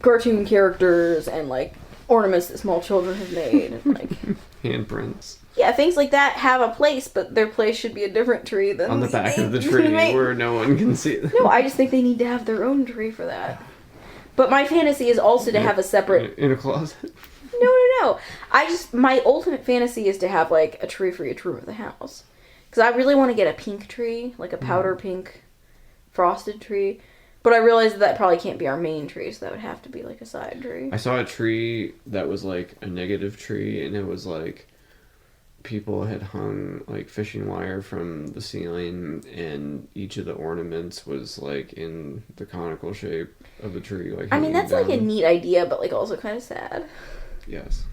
cartoon characters and, like, ornaments that small children have made. And, like... Handprints. Yeah, things like that have a place, but their place should be a different tree than... On the back of the tree where no one can see them. No, I just think they need to have their own tree for that. But my fantasy is also to have a separate... In a closet? No. My ultimate fantasy is to have, like, a tree for each room of the house. Because I really want to get a pink tree, like a powder pink frosted tree. But I realized that probably can't be our main tree, so that would have to be, like, a side tree. I saw a tree that was, like, a negative tree, and it was, like... People had hung, like, fishing wire from the ceiling, and each of the ornaments was, like, in the conical shape of the tree. Like, I mean, that's, down. like, a neat idea, but, like, also kind of sad. Yes.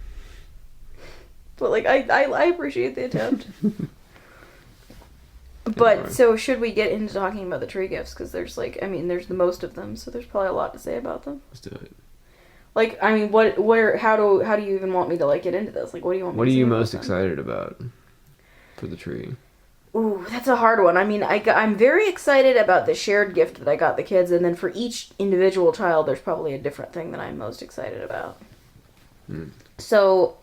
But, like, I appreciate the attempt. But, so, should we get into talking about the tree gifts? Because there's, like, I mean, there's the most of them, so there's probably a lot to say about them. Let's do it. Like, I mean, how do you even want me to, like, get into this? Like, what do you want me to say? What are you most excited about for the tree? Ooh, that's a hard one. I mean, I'm very excited about the shared gift that I got the kids, and then for each individual child, there's probably a different thing that I'm most excited about. So,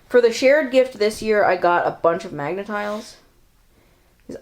for the shared gift this year, I got a bunch of Magnetiles.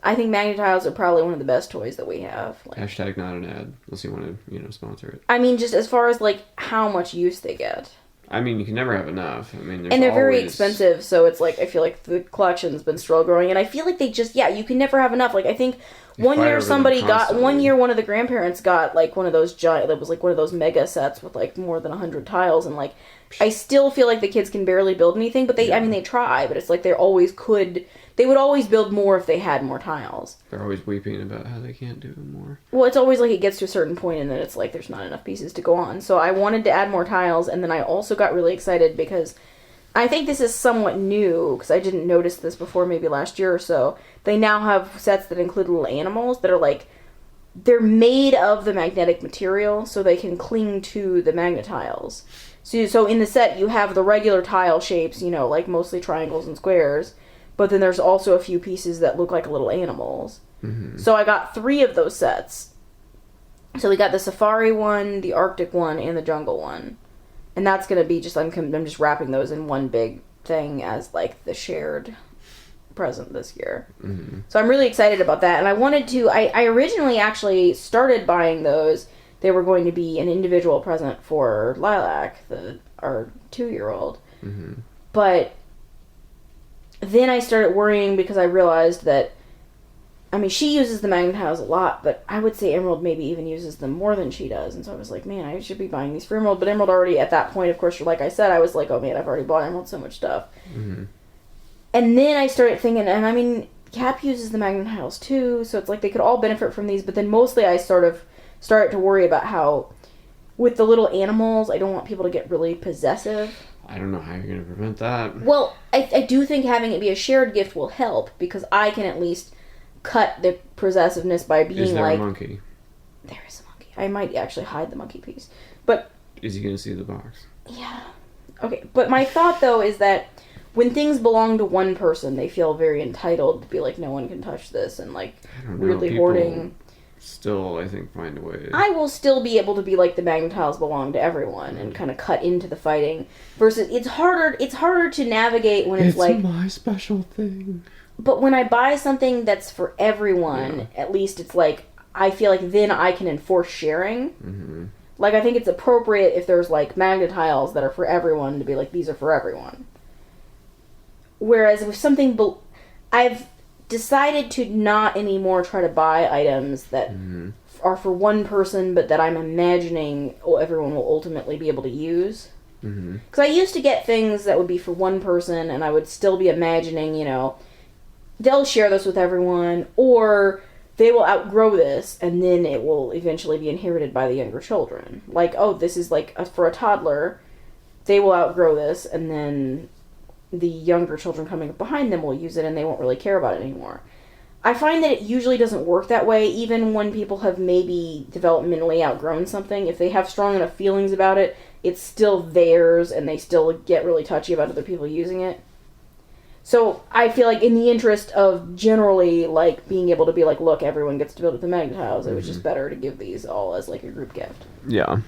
I think Magnetiles are probably one of the best toys that we have. Like, Hashtag not an ad, unless you want to, sponsor it. I mean, just as far as, like, how much use they get. I mean, you can never have enough. I mean, and they're very expensive, so it's like, I feel like the collection's been still growing, and I feel like they just, you can never have enough. Like, I think one year one of the grandparents got, like, one of those that was, like, one of those mega sets with, like, more than 100 tiles, and, like, I still feel like the kids can barely build anything, but I mean, they try, but it's like they would always build more if they had more tiles. They're always weeping about how they can't do more. Well, it's always like it gets to a certain point and then it's like there's not enough pieces to go on. So I wanted to add more tiles, and then I also got really excited because I think this is somewhat new, because I didn't notice this before maybe last year or so. They now have sets that include little animals that are like, they're made of the magnetic material so they can cling to the magnetiles. So in the set you have the regular tile shapes, like mostly triangles and squares. But then there's also a few pieces that look like little animals. Mm-hmm. So I got 3 of those sets. So we got the safari one, the Arctic one, and the jungle one. And that's going to be just, I'm just wrapping those in one big thing as, like, the shared present this year. Mm-hmm. So I'm really excited about that. And I wanted to, I originally actually started buying those. They were going to be an individual present for Lilac, our 2-year-old. Mm-hmm. But then I started worrying because I realized that, I mean, she uses the Magnetiles a lot, but I would say Emerald maybe even uses them more than she does. And so I was like, man, I should be buying these for Emerald. But Emerald already, at that point, of course, like I said, I was like, oh man, I've already bought Emerald so much stuff. Mm-hmm. And then I started thinking, and I mean, Cap uses the Magnetiles too, so it's like they could all benefit from these. But then mostly I sort of started to worry about how, with the little animals, I don't want people to get really possessive. I don't know how you're going to prevent that. Well, I do think having it be a shared gift will help, because I can at least cut the possessiveness by being like... Is there a monkey? There is a monkey. I might actually hide the monkey piece. But... Is he going to see the box? Yeah. Okay, but my thought, though, is that when things belong to one person, they feel very entitled to be like, no one can touch this, and like, weirdly hoarding... Still, I think, find a way. I will still be able to be like, the Magnetiles belong to everyone and kind of cut into the fighting. Versus, it's harder to navigate when it's like... It's my special thing. But when I buy something that's for everyone, at least it's like, I feel like then I can enforce sharing. Mm-hmm. Like, I think it's appropriate if there's like Magnetiles that are for everyone to be like, these are for everyone. Whereas if something... I've decided to not anymore try to buy items that are for one person, but that I'm imagining everyone will ultimately be able to use. Because I used to get things that would be for one person, and I would still be imagining, they'll share this with everyone, or they will outgrow this, and then it will eventually be inherited by the younger children. Like, oh, this is for a toddler, they will outgrow this, and then the younger children coming up behind them will use it, and they won't really care about it anymore. I find that it usually doesn't work that way, even when people have maybe developmentally outgrown something. If they have strong enough feelings about it, it's still theirs, and they still get really touchy about other people using it. So I feel like in the interest of generally, being able to be look, everyone gets to build with the magnet tiles, it was just better to give these all as, a group gift. Yeah.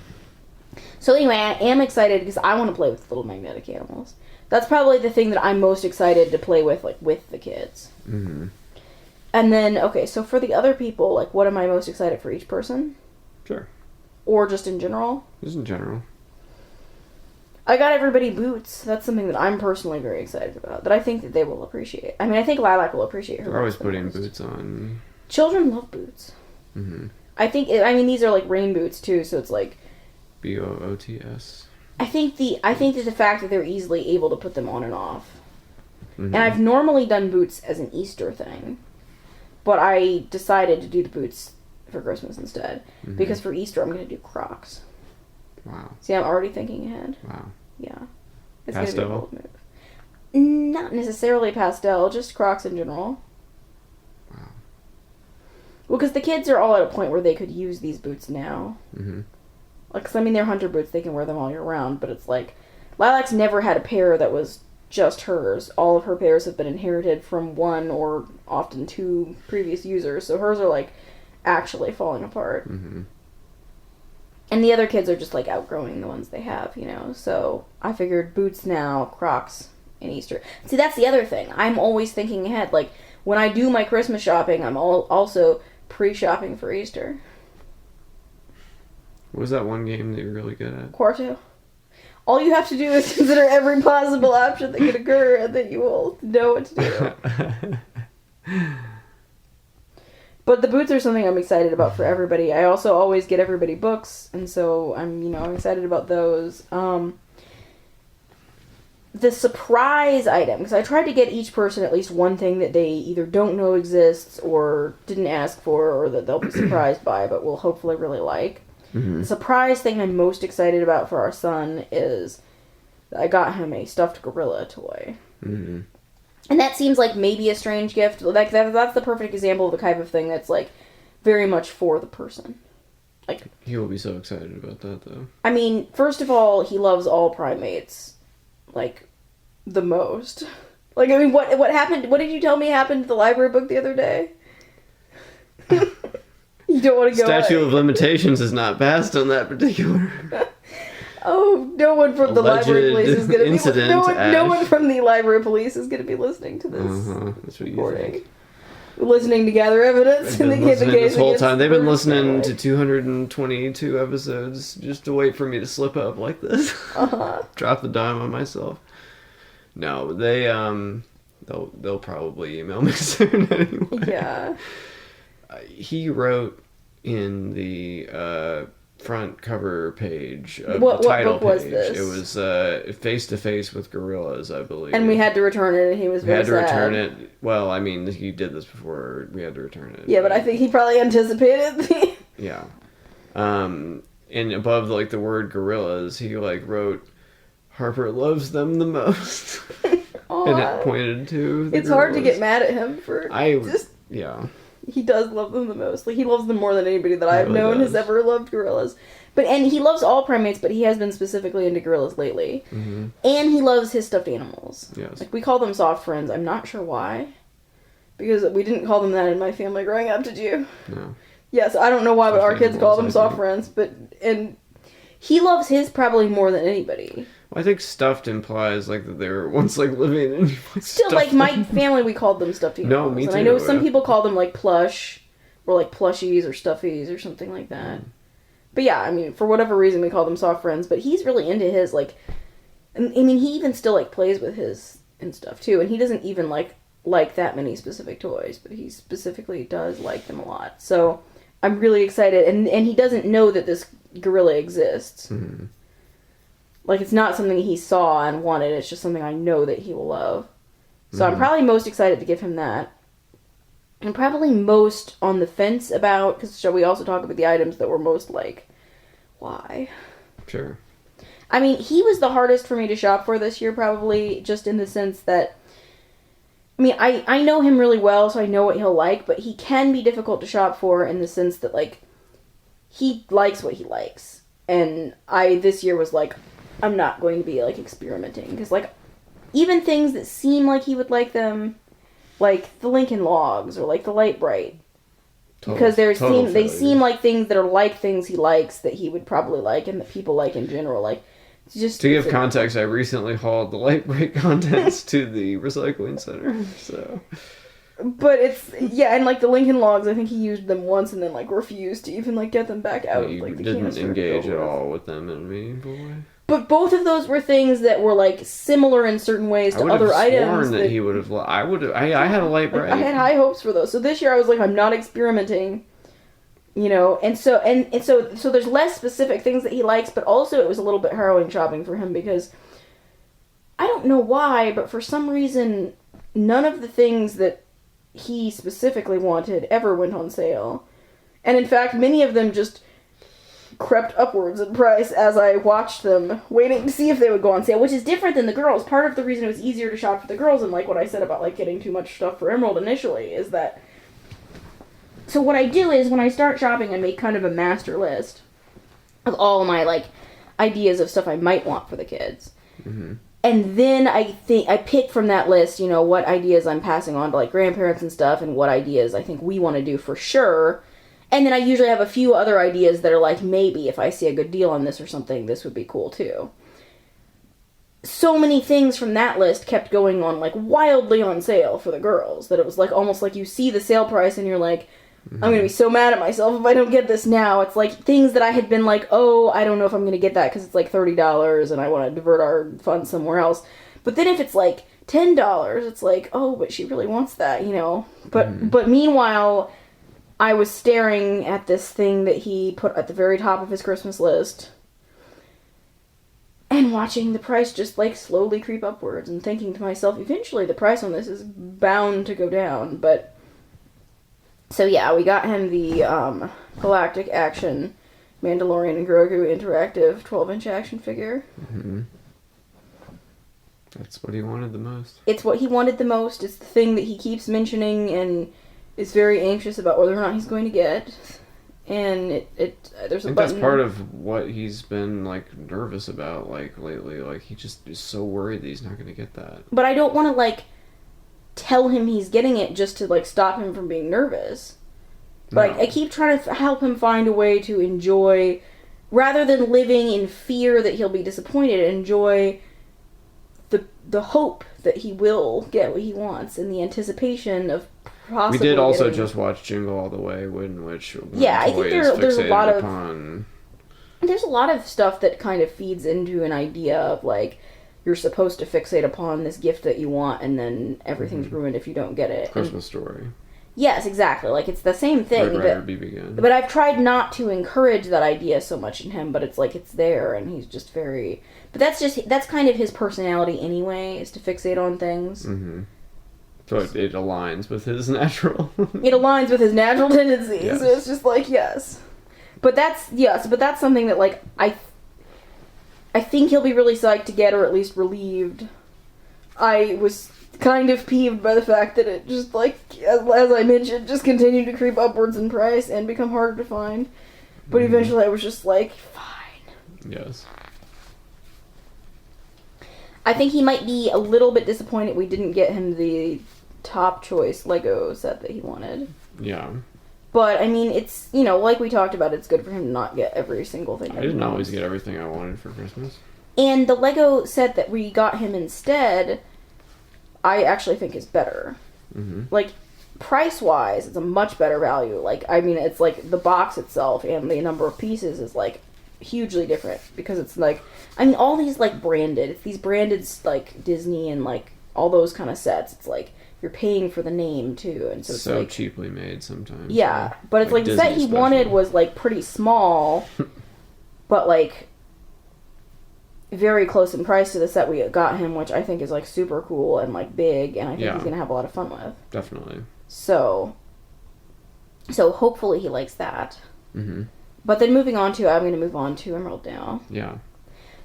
So anyway, I am excited because I want to play with little magnetic animals. That's probably the thing that I'm most excited to play with, with the kids. And then, okay, so for the other people, what am I most excited for each person? Sure. Or just in general? Just in general. I got everybody boots. That's something that I'm personally very excited about, that I think that they will appreciate. I mean, I think Lilac will appreciate her. They're always putting boots on. Children love boots. I think, these are rain boots too, so it's BOOTS. I think that the fact that they're easily able to put them on and off. And I've normally done boots as an Easter thing, but I decided to do the boots for Christmas instead, because for Easter I'm going to do Crocs. Wow. See, I'm already thinking ahead. Wow. Yeah. It's Pastel? gonna be a bold move. Not necessarily pastel, just Crocs in general. Wow. Well, because the kids are all at a point where they could use these boots now. They're hunter boots, they can wear them all year round, but it's Lilac's never had a pair that was just hers. All of her pairs have been inherited from one or often two previous users, so hers are actually falling apart. And the other kids are just outgrowing the ones they have, so I figured boots now, Crocs, and Easter. See, that's the other thing. I'm always thinking ahead. When I do my Christmas shopping, I'm also pre-shopping for Easter. What was that one game that you're really good at? Quarto. All you have to do is consider every possible option that could occur, and then you will know what to do. But the boots are something I'm excited about for everybody. I also always get everybody books, and so I'm excited about those. The surprise item, because I tried to get each person at least one thing that they either don't know exists or didn't ask for, or that they'll be surprised by, but will hopefully really like. The surprise thing I'm most excited about for our son is I got him a stuffed gorilla toy. And that seems like maybe a strange gift. That's the perfect example of the type of thing that's very much for the person. He will be so excited about that, though. I mean, first of all, he loves all primates the most. What happened? What did you tell me happened to the library book the other day? You don't want to go. Statute of limitations is not passed on that particular. Oh, no one from the library police is going to be. No one from the library police is going to be listening to this That's what you recording. think. Listening to gather evidence in the case this whole time. They've been listening to 222 episodes just to wait for me to slip up like this. Drop the dime on myself. No, they'll probably email me soon anyway. Yeah. He wrote in the front cover page of the title page. Was this? It was Face to Face with Gorillas, I believe. And we had to return it, and he was very sad. We had to return it. Well, I mean, he did this before. We had to return it. Yeah, but I think he probably anticipated. Yeah. And above the word gorillas, he wrote, "Harper loves them the most." And it pointed to the It's gorillas. hard to get mad at him for yeah. He does love them the most. He loves them more than anybody that I've known has ever loved gorillas. And he loves all primates, but he has been specifically into gorillas lately. And he loves his stuffed animals. Yes. We call them soft friends. I'm not sure why. Because we didn't call them that in my family growing up, did you? No. Yes, I don't know why, but our kids call them soft friends. And he loves his probably more than anybody. Well, I think stuffed implies that they were once living in. Still, my family, we called them stuffed animals. No, me too. And I know some people call them plush, or plushies or stuffies or something like that. But yeah, I mean, for whatever reason, we call them soft friends. But he's really into his I mean, he even still plays with his and stuff too, and he doesn't even like that many specific toys, but he specifically does like them a lot. So I'm really excited, and he doesn't know that this gorilla exists. Mm-hmm. Like, it's not something he saw and wanted, it's just something I know that he will love. So Mm-hmm. I'm probably most excited to give him that. And probably most on the fence about, because shall we also talk about the items that were most like, why? Sure. I mean, he was the hardest for me to shop for this year, probably, just in the sense that, I mean, I know him really well, so I know what he'll like, but he can be difficult to shop for in the sense that, like, he likes what he likes. And this year was like, I'm not going to be, like, experimenting. Because, like, even things that seem like he would like them, like the Lincoln Logs or, like, the Light Bright. Because they seem like things that are like things he likes that he would probably like and that people like in general. Like, it's just... To give context, I recently hauled the Light Bright contents to the recycling center, so... But it's... Yeah, and, like, the Lincoln Logs, I think he used them once and then, like, refused to even, like, get them back out. You like, the didn't engage at all with them in a meaningful way? But both of those were things that were, like, similar in certain ways to other items. I would have sworn that he would have... I had a Light Bright. I had high hopes for those. So this year I was like, I'm not experimenting, you know. And so there's less specific things that he likes, but also it was a little bit harrowing shopping for him because I don't know why, but for some reason none of the things that he specifically wanted ever went on sale. And in fact, many of them just crept upwards in price as I watched them, waiting to see if they would go on sale, which is different than the girls. Part of the reason it was easier to shop for the girls, and like what I said about like getting too much stuff for Emerald initially, is that... So what I do is, when I start shopping, I make kind of a master list of all my, like, ideas of stuff I might want for the kids. Mm-hmm. And then I pick from that list, you know, what ideas I'm passing on to, like, grandparents and stuff, and what ideas I think we want to do for sure. And then I usually have a few other ideas that are like, maybe if I see a good deal on this or something, this would be cool too. So many things from that list kept going on, like, wildly on sale for the girls, that it was like, almost like you see the sale price and you're like, Mm-hmm. I'm gonna be so mad at myself if I don't get this now. It's like things that I had been like, oh, I don't know if I'm gonna get that because it's like $30 and I want to divert our funds somewhere else. But then if it's like $10, it's like, oh, but she really wants that, you know. But meanwhile, I was staring at this thing that he put at the very top of his Christmas list and watching the price just, like, slowly creep upwards and thinking to myself, eventually the price on this is bound to go down. But, so yeah, we got him the Galactic Action Mandalorian and Grogu interactive 12-inch action figure. Mm-hmm. That's what he wanted the most. It's what he wanted the most. It's the thing that he keeps mentioning and is very anxious about whether or not he's going to get. And there's a button. That's part of what he's been, like, nervous about, like, lately. Like, he just is so worried that he's not going to get that. But I don't want to, like, tell him he's getting it just to, like, stop him from being nervous. But no. I keep trying to help him find a way to enjoy, rather than living in fear that he'll be disappointed, enjoy the hope that he will get what he wants and the anticipation of possibly We did also getting... just watch Jingle All the Way, which yeah, I think there's a lot of upon... There's a lot of stuff that kind of feeds into an idea of, like, you're supposed to fixate upon this gift that you want and then everything's ruined if you don't get it. Christmas Story. Yes, exactly. Like, it's the same thing. But I've tried not to encourage that idea so much in him, but it's like it's there and he's just very... But that's kind of his personality anyway, is to fixate on things. Mm-hmm. So it aligns with his natural... It aligns with his natural tendencies. Yes. So it's just like, yes. But that's something that, like, I think he'll be really psyched to get, or at least relieved. I was kind of peeved by the fact that it just, like, as I mentioned, just continued to creep upwards in price and become harder to find. But eventually I was just like, fine. Yes. I think he might be a little bit disappointed we didn't get him the top choice Lego set that he wanted. Yeah. But, I mean, it's, you know, like we talked about, it's good for him to not get every single thing. I didn't always get everything I wanted for Christmas. And the Lego set that we got him instead, I actually think is better. Mm-hmm. Like, price-wise, it's a much better value. Like, I mean, it's like the box itself and the number of pieces is, like, hugely different. Because it's like, I mean, all these, like, branded, it's these branded, like, Disney and, like, all those kind of sets. It's like you're paying for the name too, and so it's so like cheaply made sometimes. Yeah, but it's like the set he wanted was like pretty small, but like very close in price to the set we got him, which I think is like super cool and like big, and I think he's gonna have a lot of fun with. Definitely. So hopefully he likes that. Mm-hmm. But then I'm going to move on to Emerald now. Yeah.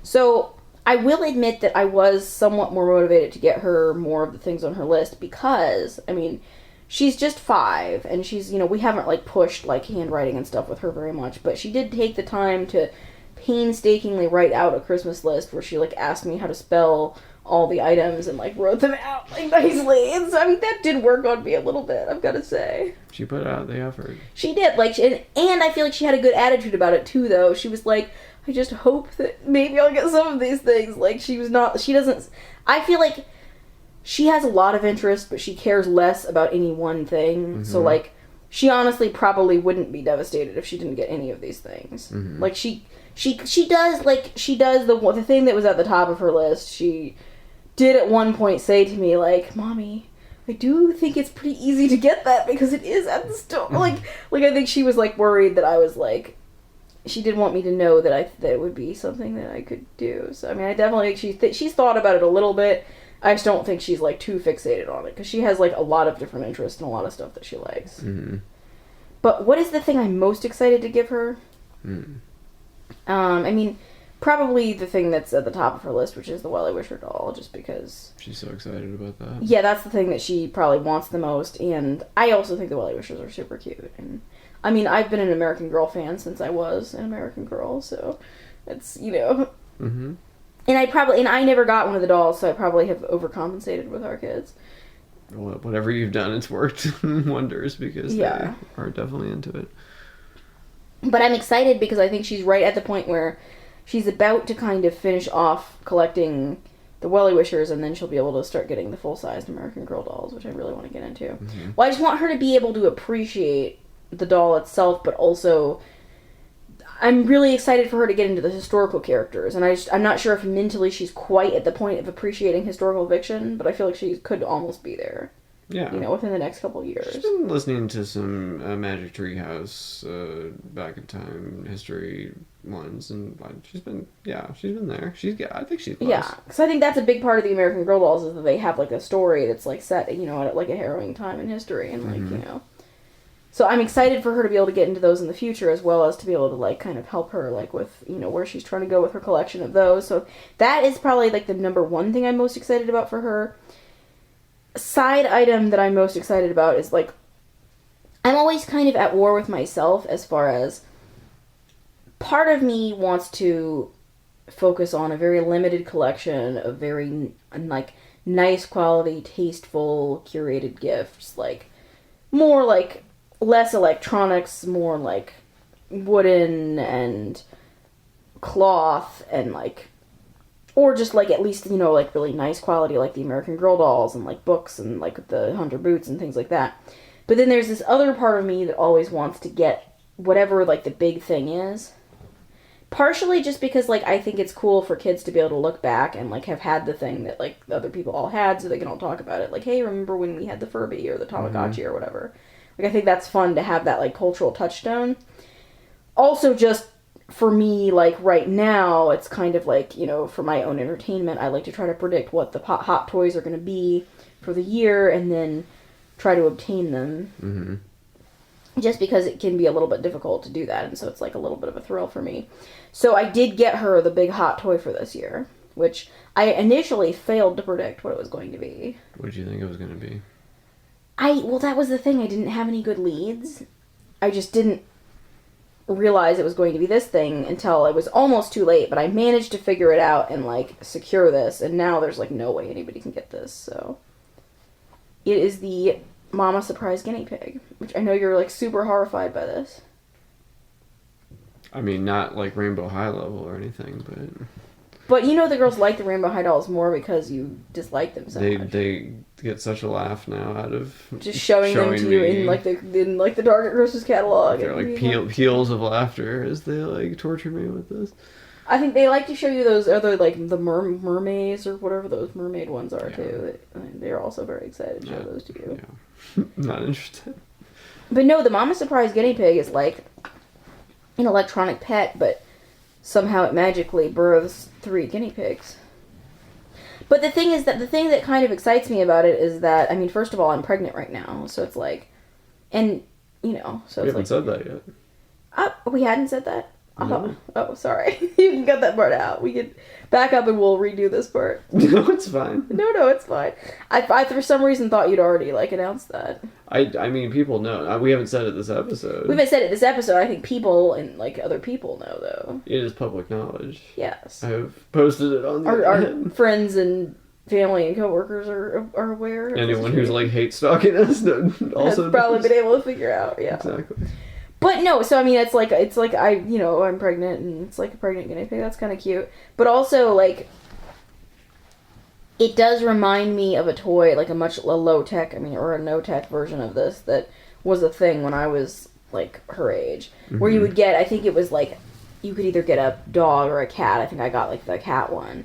So I will admit that I was somewhat more motivated to get her more of the things on her list because, I mean, she's just 5, and she's, we haven't, like, pushed, like, handwriting and stuff with her very much, but she did take the time to painstakingly write out a Christmas list where she, like, asked me how to spell all the items and, like, wrote them out, like, nicely. And so, I mean, that did work on me a little bit, I've got to say. She put out the effort. She did, like, and I feel like she had a good attitude about it, too, though. She was like, I just hope that maybe I'll get some of these things. Like, I feel like she has a lot of interest, but she cares less about any one thing. Mm-hmm. So, like, she honestly probably wouldn't be devastated if she didn't get any of these things. Mm-hmm. Like, she does the thing that was at the top of her list. She did at one point say to me, like, Mommy, I do think it's pretty easy to get that because it is at the store. like I think she was, like, worried that I was, like, she did want me to know that it would be something that I could do. So, I mean, I definitely think she's thought about it a little bit. I just don't think she's, like, too fixated on it, because she has, like, a lot of different interests and a lot of stuff that she likes. Mm-hmm. But what is the thing I'm most excited to give her? Mm. I mean, probably the thing that's at the top of her list, which is the Well-I-Wisher doll, just because... She's so excited about that. Yeah, that's the thing that she probably wants the most, and I also think the Well-I-Wishers are super cute, and... I mean, I've been an American Girl fan since I was an American Girl, so it's, Mm-hmm. And I never got one of the dolls, so I probably have overcompensated with our kids. Well, whatever you've done, it's worked wonders, because they are definitely into it. But I'm excited because I think she's right at the point where she's about to kind of finish off collecting the Well-I-Wishers, and then she'll be able to start getting the full-sized American Girl dolls, which I really want to get into. Mm-hmm. Well, I just want her to be able to appreciate the doll itself, but also I'm really excited for her to get into the historical characters, and I'm not sure if mentally she's quite at the point of appreciating historical fiction, but I feel like she could almost be there. Yeah. Within the next couple of years. She's been listening to some Magic Tree House back in time history ones, and she's been there. I think she's close. Yeah, because I think that's a big part of the American Girl dolls, is that they have, like, a story that's, like, set, at, like, a harrowing time in history, and, like, mm-hmm. So I'm excited for her to be able to get into those in the future, as well as to be able to, like, kind of help her, like, with, where she's trying to go with her collection of those. So that is probably, like, the number one thing I'm most excited about for her. Side item that I'm most excited about is, like, I'm always kind of at war with myself as far as part of me wants to focus on a very limited collection of very, like, nice quality, tasteful, curated gifts, like, more, like, less electronics, more, like, wooden and cloth and, like, or just, like, at least, like, really nice quality, like the American Girl dolls and, like, books and, like, the Hunter boots and things like that. But then there's this other part of me that always wants to get whatever, like, the big thing is. Partially just because, like, I think it's cool for kids to be able to look back and, like, have had the thing that, like, other people all had, so they can all talk about it. Like, hey, remember when we had the Furby or the Tamagotchi or whatever. Like, I think that's fun to have that, like, cultural touchstone. Also, just for me, like, right now, it's kind of like, for my own entertainment, I like to try to predict what the hot toys are going to be for the year, and then try to obtain them. Mm-hmm. Just because it can be a little bit difficult to do that, and so it's, like, a little bit of a thrill for me. So I did get her the big hot toy for this year, which I initially failed to predict what it was going to be. What did you think it was going to be? Well, that was the thing. I didn't have any good leads. I just didn't realize it was going to be this thing until it was almost too late, but I managed to figure it out and, like, secure this, and now there's, like, no way anybody can get this, so. It is the Mama Surprise Guinea Pig, which I know you're, like, super horrified by this. I mean, not, like, Rainbow High level or anything, but... But the girls like the Rainbow High dolls more because you dislike them so much. They get such a laugh now out of just showing them to you in the Target Christmas catalog. They're like peals of laughter as they, like, torture me with this. I think they like to show you those other, like, the mermaids or whatever those mermaid ones are, too. They're also very excited to show those to you. Yeah. Not interested. But no, the Mama Surprise guinea pig is like an electronic pet, but somehow it magically births 3 guinea pigs. But the thing is that the thing that kind of excites me about it is that, I mean, first of all, I'm pregnant right now, so it's like, and, you know, so we it's haven't like... said that yet. We hadn't said that? No. Oh, sorry. You can cut that part out. We can back up and we'll redo this part. No, it's fine. No, it's fine. I for some reason thought you'd already, like, announced that. I mean, people know. We haven't said it this episode. We haven't said it this episode. I think people and, like, other people know, though. It is public knowledge. Yes. I have posted it on the Our friends and family and coworkers are aware. Anyone who's, like, hate stalking us also has probably been able to figure out, yeah. Exactly. But no, so I mean, it's like I'm pregnant and it's like a pregnant guinea pig. That's kind of cute. But also, like, it does remind me of a toy, like a low-tech, or a no-tech version of this that was a thing when I was, like, her age. Mm-hmm. Where you would get, I think it was, like, you could either get a dog or a cat. I think I got, like, the cat one.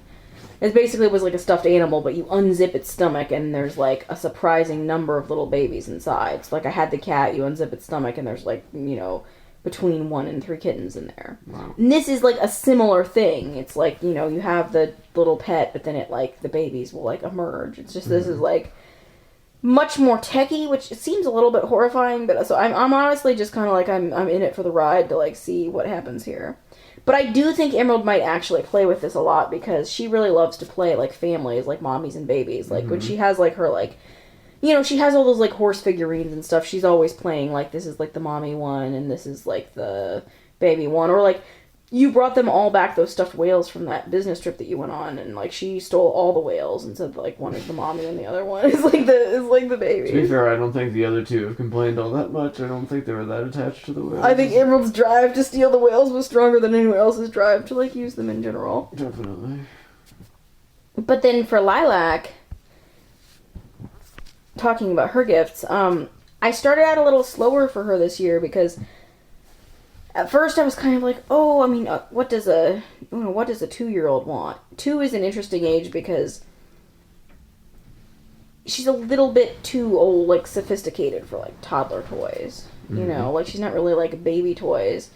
It basically was like a stuffed animal, but you unzip its stomach and there's, like, a surprising number of little babies inside. So, like, I had the cat, you unzip its stomach and there's, like, you know, between 1 and 3 kittens in there. Wow. And this is, like, a similar thing. It's like, you know, you have the little pet, but then it, like, the babies will, like, emerge. It's just, this is, like, much more techy, which it seems a little bit horrifying, but so I'm honestly just kind of like, I'm in it for the ride to, like, see what happens here. But I do think Emerald might actually play with this a lot because she really loves to play, like, families, like mommies and babies. Like, when she has, like, her, like, you know, she has all those, like, horse figurines and stuff. She's always playing, like, this is, like, the mommy one and this is, like, the baby one. Or, like, you brought them all back, those stuffed whales from that business trip that you went on, and, like, she stole all the whales and said, like, one is the mommy and the other one is, like, the baby. To be fair, I don't think the other two have complained all that much. I don't think they were that attached to the whales. I think Emerald's drive to steal the whales was stronger than anyone else's drive to, like, use them in general. Definitely. But then for Lilac, talking about her gifts, I started out a little slower for her this year because at first I was kind of like, oh, I mean, what does a 2-year-old want? 2 is an interesting age because she's a little bit too old, like, sophisticated for, like, toddler toys. You know, like, she's not really, like, baby toys.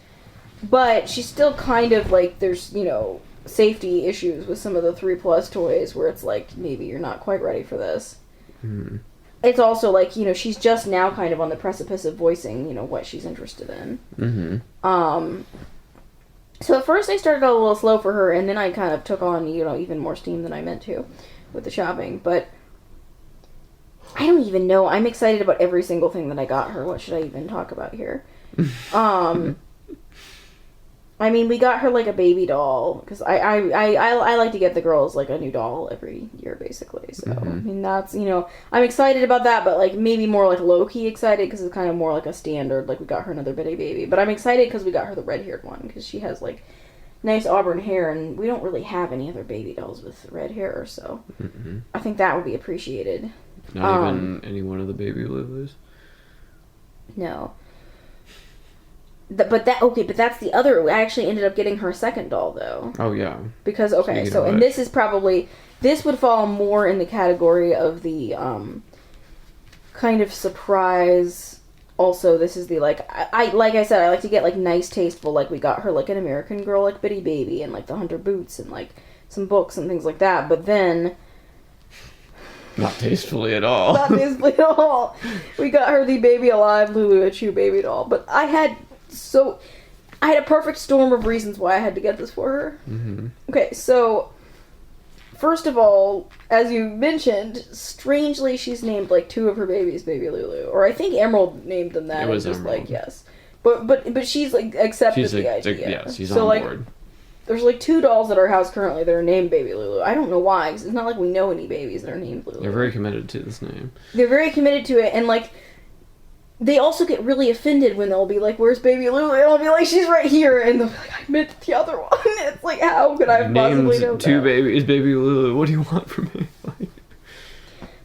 But she's still kind of, like, there's, you know, safety issues with some of the 3+ toys where it's like, maybe you're not quite ready for this. Mm-hmm. It's also, like, you know, she's just now kind of on the precipice of voicing, you know, what she's interested in. Mm-hmm. So at first I started out a little slow for her, and then I kind of took on, you know, even more steam than I meant to with the shopping. But I don't even know. I'm excited about every single thing that I got her. What should I even talk about here? I mean, we got her, like, a baby doll, because I like to get the girls, like, a new doll every year, basically, so, I mean, that's, you know, I'm excited about that, but, like, maybe more, like, low-key excited, because it's kind of more like a standard, like, we got her another bitty baby, but I'm excited because we got her the red-haired one, because she has, like, nice auburn hair, and we don't really have any other baby dolls with red hair, so I think that would be appreciated. Not even any one of the baby Lulus? No. But that's the other. I actually ended up getting her a second doll, though. Oh, yeah. Because, okay, so, and this is probably, this would fall more in the category of the, kind of surprise. Also, this is the, like I said, I like to get, like, nice, tasteful, like, we got her, like, an American Girl, like, bitty baby, and, like, the Hunter boots, and, like, some books and things like that, but then... Not tastefully at all. Not tastefully at all. We got her the Baby Alive Lulu a Chew baby doll, but I had a perfect storm of reasons why I had to get this for her. Mm-hmm. Okay, so, first of all, as you mentioned, strangely she's named, like, 2 of her babies Baby Lulu. Or I think Emerald named them that. It was just Emerald. Like, yes. But she's, like, accepted the idea. Yeah, she's so, on like, board. There's, like, 2 dolls at our house currently that are named Baby Lulu. I don't know why, because it's not like we know any babies that are named Lulu. They're very committed to this name. They're very committed to it, and, like, they also get really offended when they'll be like, where's Baby Lulu? And I'll be like, she's right here. And they'll be like, I meant the other one. It's like, how could I possibly know that? 2 babies, Baby Lulu. What do you want from me?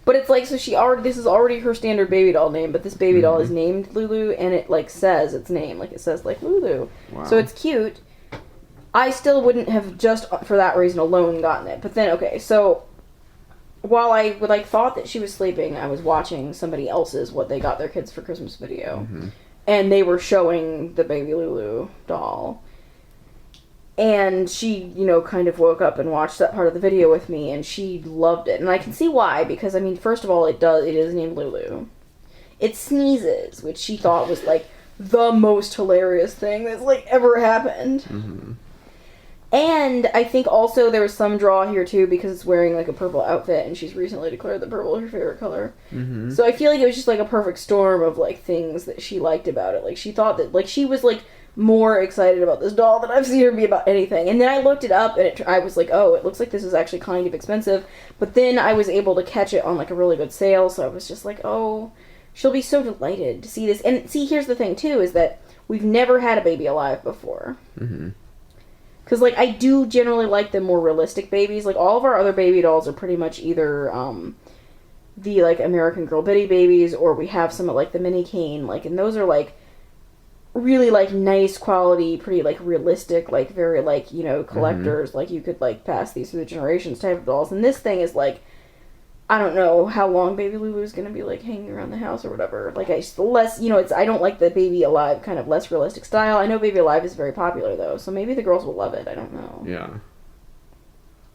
But it's like, so this is already her standard baby doll name, but this baby doll is named Lulu, and it, like, says its name. Like, it says, like, Lulu. Wow. So it's cute. I still wouldn't have just for that reason alone gotten it. But then, okay, so while I would like thought that she was sleeping, I was watching somebody else's what they got their kids for Christmas video, and they were showing the baby Lulu doll. And she, you know, kind of woke up and watched that part of the video with me, and she loved it. And I can see why, because, I mean, first of all, it is named Lulu. It sneezes, which she thought was, like, the most hilarious thing that's, like, ever happened. Mm-hmm. And I think also there was some draw here, too, because it's wearing, like, a purple outfit, and she's recently declared that purple is her favorite color. Mm-hmm. So I feel like it was just, like, a perfect storm of, like, things that she liked about it. Like, she thought that, like, she was, like, more excited about this doll than I've seen her be about anything. And then I looked it up, and I was like, oh, it looks like this is actually kind of expensive. But then I was able to catch it on, like, a really good sale, so I was just like, oh, she'll be so delighted to see this. And see, here's the thing, too, is that we've never had a baby alive before. Mm-hmm. Because, like, I do generally like the more realistic babies. Like, all of our other baby dolls are pretty much either, the, like, American Girl Bitty babies, or we have some of, like, the Mini Cane, like, and those are, like, really, like, nice quality, pretty, like, realistic, like, very, like, you know, collectors, like, you could, like, pass these through the generations type of dolls. And this thing is, like, I don't know how long Baby Lulu's gonna be, like, hanging around the house or whatever. Like, less, you know, I don't like the Baby Alive kind of less realistic style. I know Baby Alive is very popular, though, so maybe the girls will love it. I don't know. Yeah.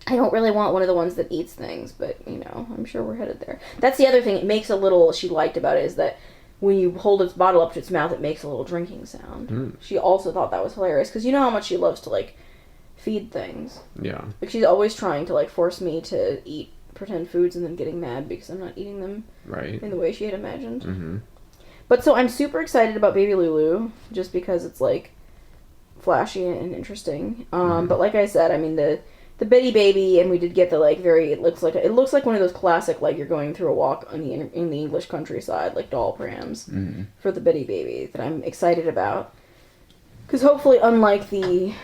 I don't really want one of the ones that eats things, but, you know, I'm sure we're headed there. That's the other thing it makes a little, she liked about it, is that when you hold its bottle up to its mouth, it makes a little drinking sound. Mm. She also thought that was hilarious, because you know how much she loves to, like, feed things. Yeah. Like, she's always trying to, like, force me to eat pretend foods and then getting mad because I'm not eating them Right. in the way she had imagined. Mm-hmm. But so I'm super excited about Baby Lulu, just because it's, like, flashy and interesting. But like I said, I mean, the Bitty Baby, and we did get the, like, it looks like one of those classic, like, you're going through a walk in the English countryside, like, doll prams for the Bitty Baby that I'm excited about. Because hopefully, unlike the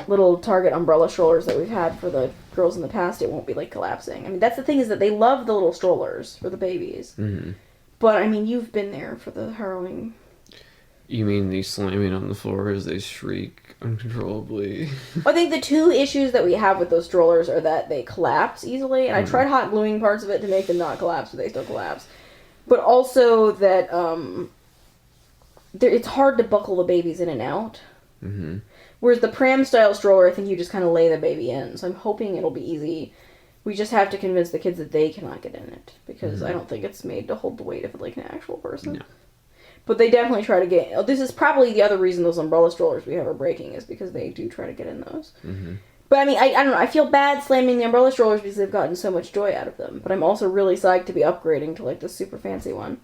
little Target umbrella strollers that we've had for the girls in the past, it won't be, like, collapsing. I mean, that's the thing, is that they love the little strollers for the babies. Mm-hmm. But, I mean, you've been there for the harrowing. You mean the slamming on the floor as they shriek uncontrollably? I think the two issues that we have with those strollers are that they collapse easily, and I tried hot gluing parts of it to make them not collapse, but they still collapse. But also that it's hard to buckle the babies in and out. Mm-hmm. Whereas the pram-style stroller, I think you just kind of lay the baby in, so I'm hoping it'll be easy. We just have to convince the kids that they cannot get in it, because I don't think it's made to hold the weight of, like, an actual person. No. But they definitely try to get... This is probably the other reason those umbrella strollers we have are breaking, is because they do try to get in those. Mm-hmm. But, I mean, I don't know. I feel bad slamming the umbrella strollers because they've gotten so much joy out of them. But I'm also really psyched to be upgrading to, like, the super fancy one.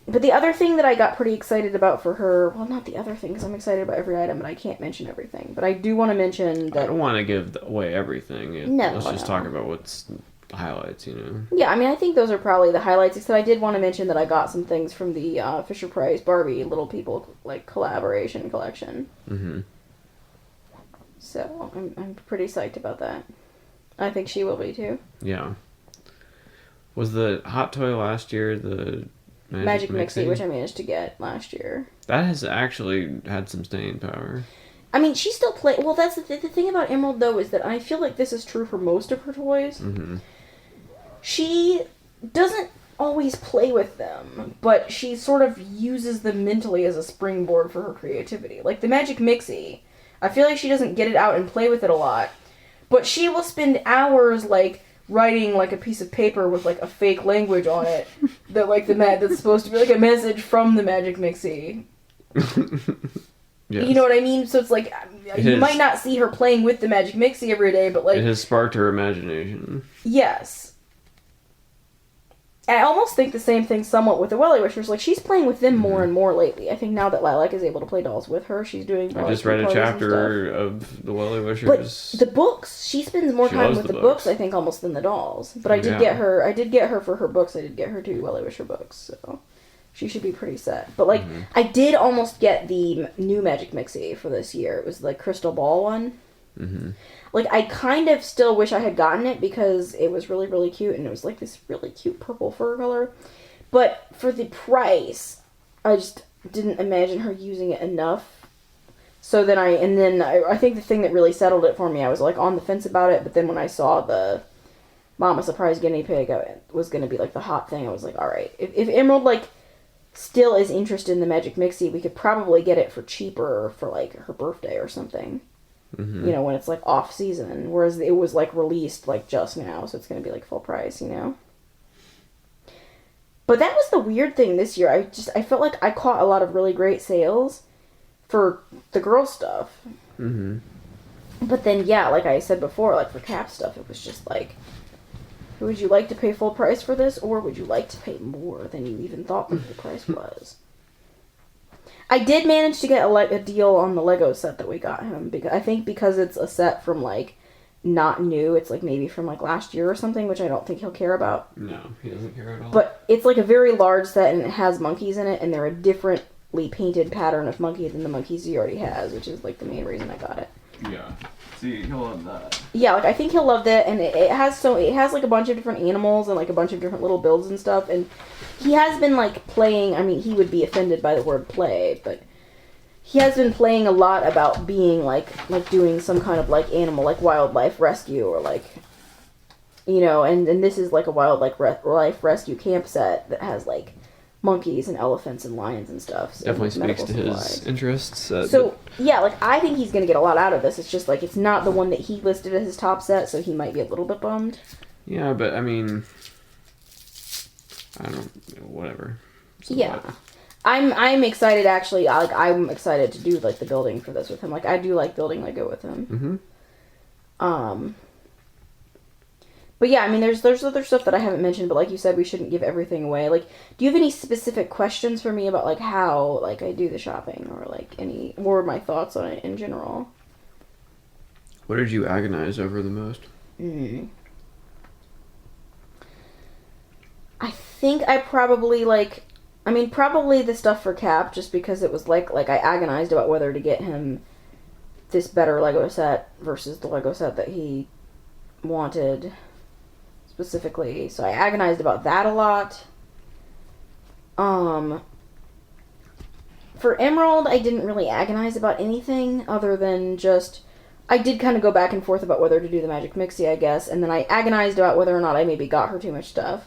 But the other thing that I got pretty excited about for her... Well, not the other thing, because I'm excited about every item, but I can't mention everything. But I do want to mention that... I don't want to give away everything. No, Let's just no. talk about what's highlights, you know? Yeah, I mean, I think those are probably the highlights, except I did want to mention that I got some things from the Fisher-Price Barbie Little People, like, collaboration collection. Mm-hmm. So, I'm pretty psyched about that. I think she will be, too. Yeah. Was the hot toy last year the Magic Mixie, which I managed to get last year. That has actually had some staying power. I mean, she still play. Well, that's the thing about Emerald, though, is that I feel like this is true for most of her toys. Mm-hmm. She doesn't always play with them, but she sort of uses them mentally as a springboard for her creativity. Like the Magic Mixie, I feel like she doesn't get it out and play with it a lot, but she will spend hours, like, writing, like, a piece of paper with, like, a fake language on it that, like, that's supposed to be, like, a message from the Magic Mixie. Yes. You know what I mean? So it's like, you might not see her playing with the Magic Mixie every day, but, like... It has sparked her imagination. Yes. I almost think the same thing somewhat with the Welly Wishers. Like, she's playing with them more and more lately. I think now that Lilac is able to play dolls with her, she's doing... I just read a chapter of the Welly Wishers. But the books, she spends more time with the books, I think, almost than the dolls. But I did get her for her books. I did get her 2 Welly Wisher books, so she should be pretty set. But, like, I did almost get the new Magic Mixie for this year. It was the Crystal Ball one. Mm-hmm. Like, I kind of still wish I had gotten it because it was really, really cute, and it was, like, this really cute purple fur color. But for the price, I just didn't imagine her using it enough. So then I think the thing that really settled it for me, I was like on the fence about it, but then when I saw the Mama Surprise Guinea Pig was going to be like the hot thing, I was like, all right, if Emerald like still is interested in the Magic Mixie, we could probably get it for cheaper for like her birthday or something. Mm-hmm. You know, when it's like off season, whereas it was like released like just now, so it's going to be like full price, you know. But that was the weird thing this year. I felt like I caught a lot of really great sales for the girl stuff. Mm-hmm. But then, yeah, like I said before, like for Cap stuff, it was just like, would you like to pay full price for this, or would you like to pay more than you even thought the full price was? I did manage to get a deal on the Lego set that we got him, because I think because it's a set from like not new, it's like maybe from like last year or something, which I don't think he'll care about. No, he doesn't care at all. But it's like a very large set, and it has monkeys in it, and they're a differently painted pattern of monkey than the monkeys he already has, which is like the main reason I got it. Yeah. See, he'll love that. Yeah, like I think he'll love that, and it has like a bunch of different animals and like a bunch of different little builds and stuff, and he has been like playing, I mean, he would be offended by the word play, but he has been playing a lot about being like doing some kind of like animal, like wildlife rescue, or like, you know, and this is like a wildlife rescue camp set that has like monkeys and elephants and lions and stuff. So Definitely speaks medical to supplies. his interests. So, yeah, like, I think he's going to get a lot out of this. It's just, like, it's not the one that he listed as his top set, so he might be a little bit bummed. Yeah, but, I mean, I don't know, whatever. So yeah. what? I'm excited, actually. I'm excited to do, like, the building for this with him. Like, I do like building Lego with him. Mm-hmm. But yeah, I mean, there's other stuff that I haven't mentioned, but like you said, we shouldn't give everything away. Like, do you have any specific questions for me about, like, how, like, I do the shopping, or, like, any more of my thoughts on it in general? What did you agonize over the most? I think I probably, like, I mean, probably the stuff for Cap, just because it was, like I agonized about whether to get him this better Lego set versus the Lego set that he wanted specifically, so I agonized about that a lot. For Emerald, I didn't really agonize about anything other than just, I did kind of go back and forth about whether to do the Magic Mixie, I guess, and then I agonized about whether or not I maybe got her too much stuff.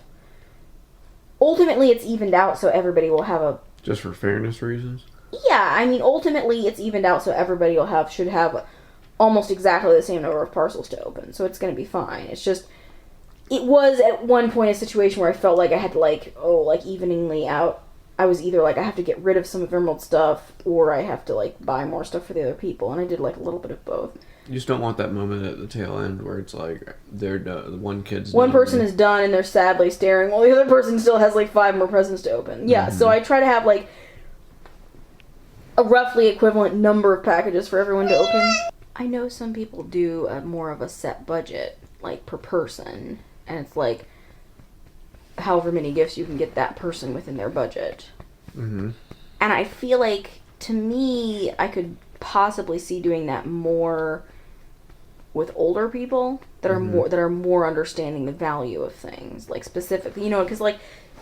Ultimately, it's evened out, so everybody will have a... Just for fairness reasons? Yeah, I mean, ultimately, it's evened out, so everybody should have almost exactly the same number of parcels to open, so it's going to be fine. It's just, it was at one point a situation where I felt like I had to, like, eveningly out. I was either like, I have to get rid of some of Emerald's stuff, or I have to, like, buy more stuff for the other people, and I did, like, a little bit of both. You just don't want that moment at the tail end where it's like, they're done, one person is done, and they're sadly staring, while the other person still has, like, 5 more presents to open. Yeah, so I try to have, like, a roughly equivalent number of packages for everyone to open. I know some people do more of a set budget, like, per person, and it's like however many gifts you can get that person within their budget. Mm-hmm. And I feel like, to me, I could possibly see doing that more with older people that are more understanding the value of things, like, specifically, you know, because, like,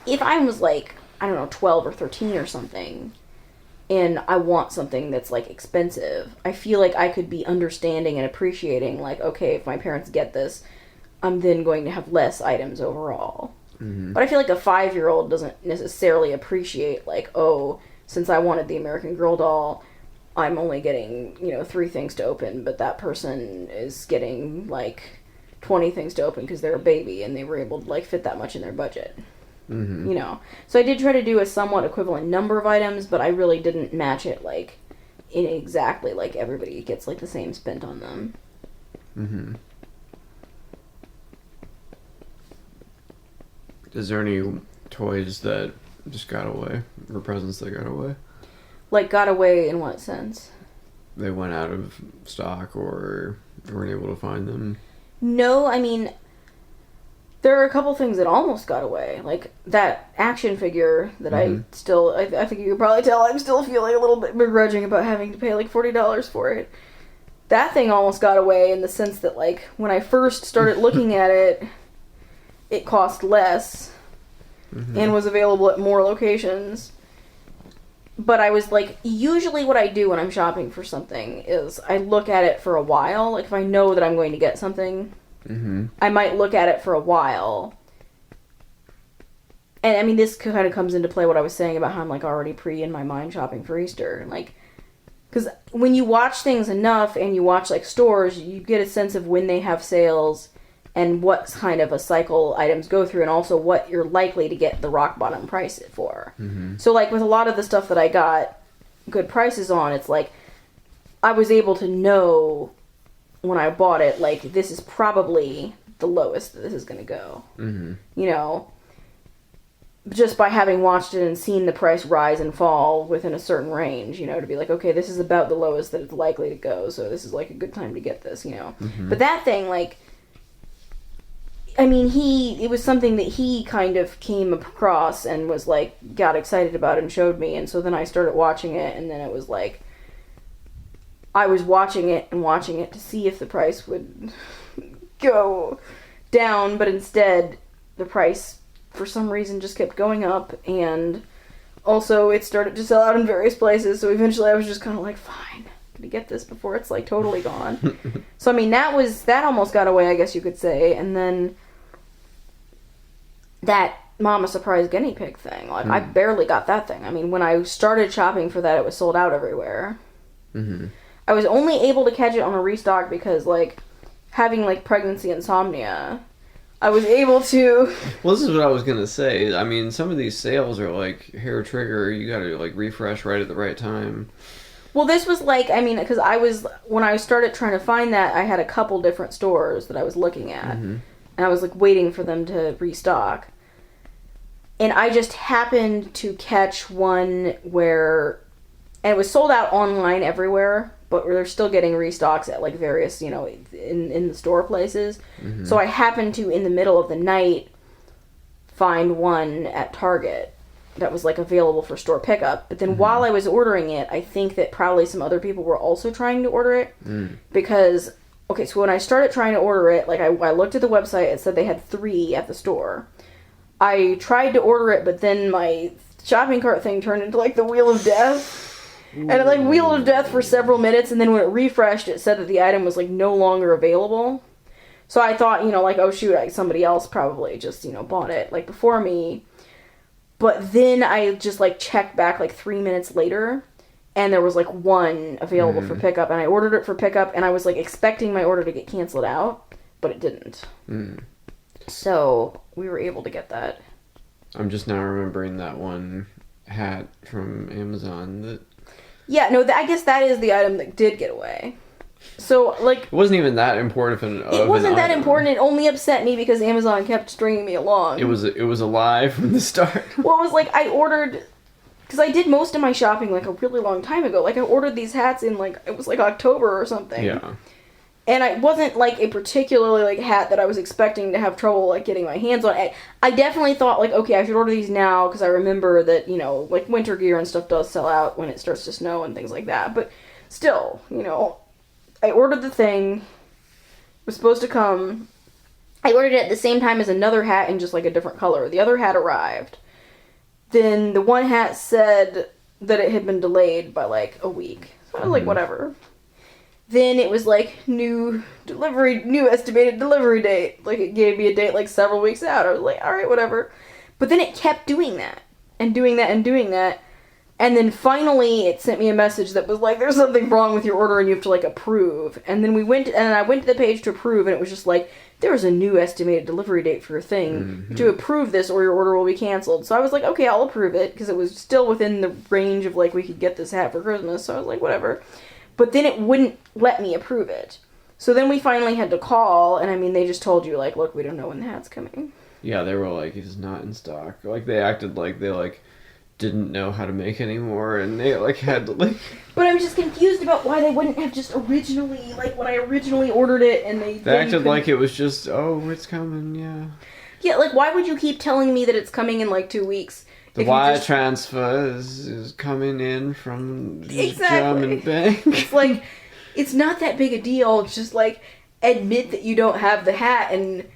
if I was, like, I don't know, 12 or 13 or something, and I want something that's, like, expensive, I feel like I could be understanding and appreciating, like, okay, if my parents get this, I'm then going to have less items overall. Mm-hmm. But I feel like a 5-year-old doesn't necessarily appreciate, like, oh, since I wanted the American Girl doll, I'm only getting, 3 things to open, but that person is getting, like, 20 things to open because they're a baby and they were able to, like, fit that much in their budget. Mm-hmm. So I did try to do a somewhat equivalent number of items, but I really didn't match it, like, in exactly, like, everybody gets, like, the same spent on them. Mm-hmm. Is there any toys that just got away, or presents that got away? Like, got away in what sense? They went out of stock or weren't able to find them? No, I mean, there are a couple things that almost got away. Like, that action figure that I think you can probably tell I'm still feeling a little bit begrudging about having to pay, like, $40 for it. That thing almost got away in the sense that, like, when I first started looking at it, it cost less and was available at more locations. But I was like, usually what I do when I'm shopping for something is I look at it for a while. Like, if I know that I'm going to get something, I might look at it for a while. And, I mean, this kind of comes into play what I was saying about how I'm, like, already in my mind shopping for Easter. Like, because when you watch things enough and you watch, like, stores, you get a sense of when they have sales and what kind of a cycle items go through, and also what you're likely to get the rock bottom price for. So, like, with a lot of the stuff that I got good prices on, it's like, I was able to know when I bought it, like, this is probably the lowest that this is going to go. You know? Just by having watched it and seen the price rise and fall within a certain range, you know, to be like, okay, this is about the lowest that it's likely to go, so this is, like, a good time to get this, you know? But that thing, like, I mean, it was something that he kind of came across and was, like, got excited about and showed me, and so then I started watching it, and then it was, like, I was watching it to see if the price would go down, but instead, the price, for some reason, just kept going up, and also, it started to sell out in various places, so eventually I was just kind of like, fine. To get this before it's, like, totally gone. So, I mean, that almost got away, I guess you could say, and then that Mama Surprise guinea pig thing, like, I barely got that thing. I mean, when I started shopping for that, it was sold out everywhere. I was only able to catch it on a restock because, like, having, like, pregnancy insomnia, I was able to... Well, this is what I was going to say. I mean, some of these sales are, like, hair trigger. You got to, like, refresh right at the right time. Well, this was like, I mean, because when I started trying to find that, I had a couple different stores that I was looking at. And I was, like, waiting for them to restock. And I just happened to catch one where, and it was sold out online everywhere, but they're still getting restocks at, like, various, you know, in the store places. So I happened to, in the middle of the night, find one at Target that was, like, available for store pickup. But then while I was ordering it, I think that probably some other people were also trying to order it. Because, okay, so when I started trying to order it, like, I looked at the website, it said they had 3 at the store. I tried to order it, but then my shopping cart thing turned into, like, the Wheel of Death. And it, like, Wheel of Death for several minutes, and then when it refreshed, it said that the item was, like, no longer available. So I thought, you know, like, oh, shoot, somebody else probably just, you know, bought it, like, before me. But then I just, like, checked back, like, 3 minutes later, and there was, like, 1 available for pickup, and I ordered it for pickup, and I was, like, expecting my order to get canceled out, but it didn't. So we were able to get that. I'm just now remembering that one hat from Amazon that... Yeah, no, I guess that is the item that did get away. So, like... It wasn't even that important It wasn't that important. It only upset me because Amazon kept stringing me along. It was a lie from the start. Well, it was like, I ordered... Because I did most of my shopping, like, a really long time ago. Like, I ordered these hats in, like, it was, like, October or something. Yeah. And it wasn't, like, a particularly, like, hat that I was expecting to have trouble, like, getting my hands on. I definitely thought, like, okay, I should order these now, because I remember that, you know, like, winter gear and stuff does sell out when it starts to snow and things like that. But still, you know, I ordered the thing. It was supposed to come. I ordered it at the same time as another hat in just, like, a different color. The other hat arrived. Then the one hat said that it had been delayed by, like, a week. So I was like, whatever. Then it was, like, new estimated delivery date. Like, it gave me a date, like, several weeks out. I was like, alright, whatever. But then it kept doing that. And doing that and doing that. And then finally it sent me a message that was like, there's something wrong with your order and you have to, like, approve. And then I went to the page to approve, and it was just like, there's a new estimated delivery date for your thing. To approve this or your order will be canceled. So I was like, okay, I'll approve it, because it was still within the range of, like, we could get this hat for Christmas. So I was like, whatever. But then it wouldn't let me approve it. So then we finally had to call, and I mean, they just told you, like, look, we don't know when the hat's coming. Yeah, they were like, it's not in stock. Like, they acted like they, like, didn't know how to make anymore, and they, like, had to, like... But I was just confused about why they wouldn't have just originally, like, when I originally ordered it, and they acted like it was just, oh, it's coming, yeah. Yeah, like, why would you keep telling me that it's coming in, like, 2 weeks? The wire transfer is coming in from the German bank. It's like, it's not that big a deal. It's just like, admit that you don't have the hat, and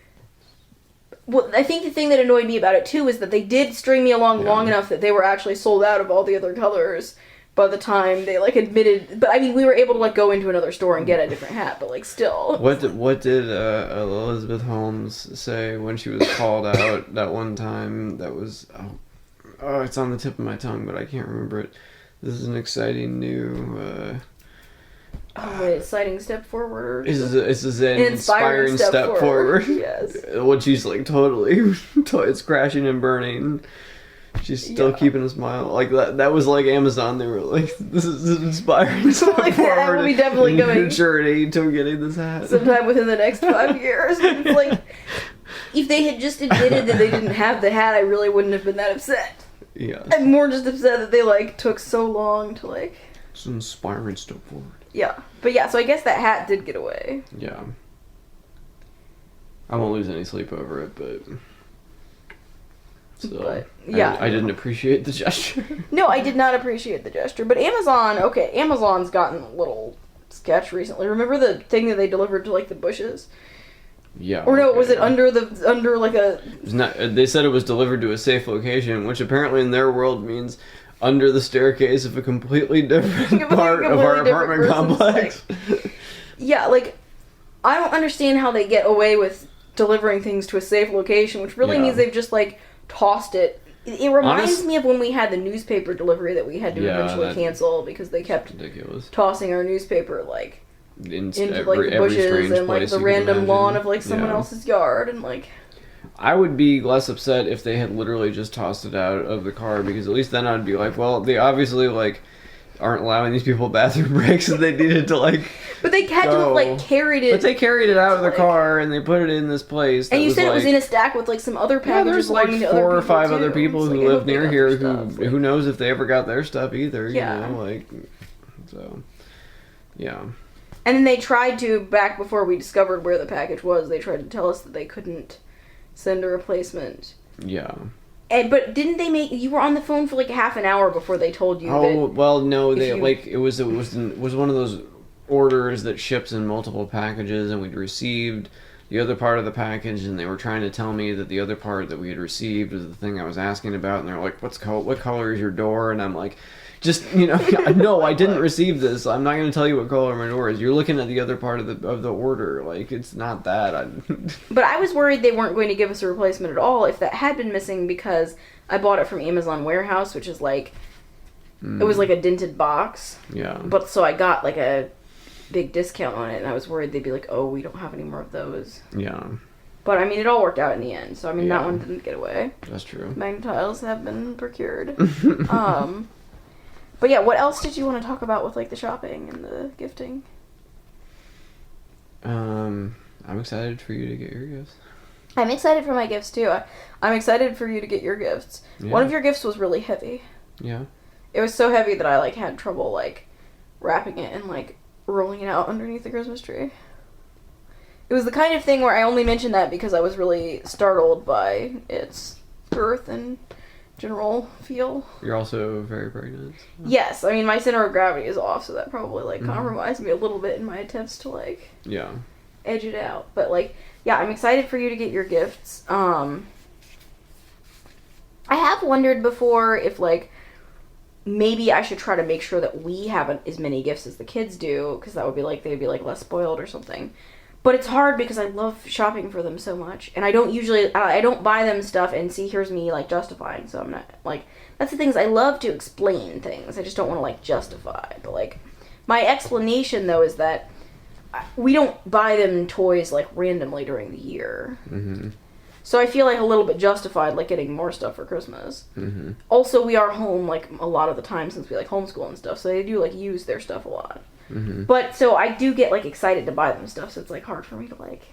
Well, I think the thing that annoyed me about it, too, is that they did string me along long enough that they were actually sold out of all the other colors by the time they, like, admitted... But, I mean, we were able to, like, go into another store and get a different hat, but, like, still... What did Elizabeth Holmes say when she was called out that one time? That was... Oh, it's on the tip of my tongue, but I can't remember it. This is an exciting new... exciting step forward. This is an inspiring step forward. Yes. When she's, like, totally... it's crashing and burning. She's still keeping a smile. Like, that was like Amazon. They were like, this is inspiring step like forward. That will be definitely going... journey to getting this hat. Sometime within the next 5 years. It's like, if they had just admitted that they didn't have the hat, I really wouldn't have been that upset. Yeah. I'm more just upset that they, like, took so long to, like... It's an inspiring step forward. Yeah. But yeah, so I guess that hat did get away. Yeah. I won't lose any sleep over it, but... So, but, yeah. I didn't appreciate the gesture. No, I did not appreciate the gesture. But Amazon's gotten a little sketch recently. Remember the thing that they delivered to, like, the bushes? Yeah. Or no, was it under like a... It was not, they said it was delivered to a safe location, which apparently in their world means under the staircase of a completely different part of our apartment complex. Yeah, like, I don't understand how they get away with delivering things to a safe location, which really means they've just, like, tossed it. It reminds me of when we had the newspaper delivery that we had to eventually cancel because they kept tossing our newspaper, like, into like the bushes and like the random lawn of like someone else's yard, and like... I would be less upset if they had literally just tossed it out of the car, because at least then I'd be like, well, they obviously like aren't allowing these people bathroom breaks, and they needed to like... But they had to have, like, carried it... But they carried it out of the car, and they put it in this place. And you said it was in a stack with, like, some other packages belonging to other people, there's, like, 4 or 5 other people who live near here who knows if they ever got their stuff either, you know, like... So, yeah. And then they tried to, back before we discovered where the package was, they tried to tell us that they couldn't send a replacement. Yeah. But didn't they make... You were on the phone for, like, half an hour before they told you that... Oh, well, no, they, like, it was one of those orders that ships in multiple packages, and we'd received the other part of the package, and they were trying to tell me that the other part that we had received was the thing I was asking about, and they're like, what color is your door? And I'm like, just, you know, no, I didn't receive this. I'm not going to tell you what color my door is. You're looking at the other part of the order. Like, it's not that. But I was worried they weren't going to give us a replacement at all if that had been missing, because I bought it from Amazon Warehouse, which is like, it was like a dented box. Yeah. But so I got like a big discount on it, and I was worried they'd be like, oh, we don't have any more of those. Yeah. But, I mean, it all worked out in the end, so, I mean, that one didn't get away. That's true. Magnet-tiles have been procured. But, yeah, what else did you want to talk about with, like, the shopping and the gifting? I'm excited for you to get your gifts. I'm excited for my gifts, too. I'm excited for you to get your gifts. Yeah. One of your gifts was really heavy. Yeah. It was so heavy that I, like, had trouble, like, wrapping it and, like, rolling it out underneath the Christmas tree. It was the kind of thing where I only mentioned that because I was really startled by its girth and general feel. You're also very pregnant. So. Yes, I mean, my center of gravity is off, so that probably, like, compromised me a little bit in my attempts to, like, edge it out. But, like, yeah, I'm excited for you to get your gifts. I have wondered before if, like, maybe I should try to make sure that we have as many gifts as the kids do, because that would be like, they'd be like less spoiled or something. But it's hard because I love shopping for them so much, and I don't buy them stuff and see, here's me, like, justifying, so I'm not, like, that's the thing, is I love to explain things, I just don't want to, like, justify, but, like, my explanation, though, is that we don't buy them toys, like, randomly during the year. Mm-hmm. So I feel like a little bit justified, like, getting more stuff for Christmas. Mm-hmm. Also, we are home, like, a lot of the time since we, like, homeschool and stuff, so they do, like, use their stuff a lot. Mm-hmm. But, so I do get, like, excited to buy them stuff, so it's, like, hard for me to, like,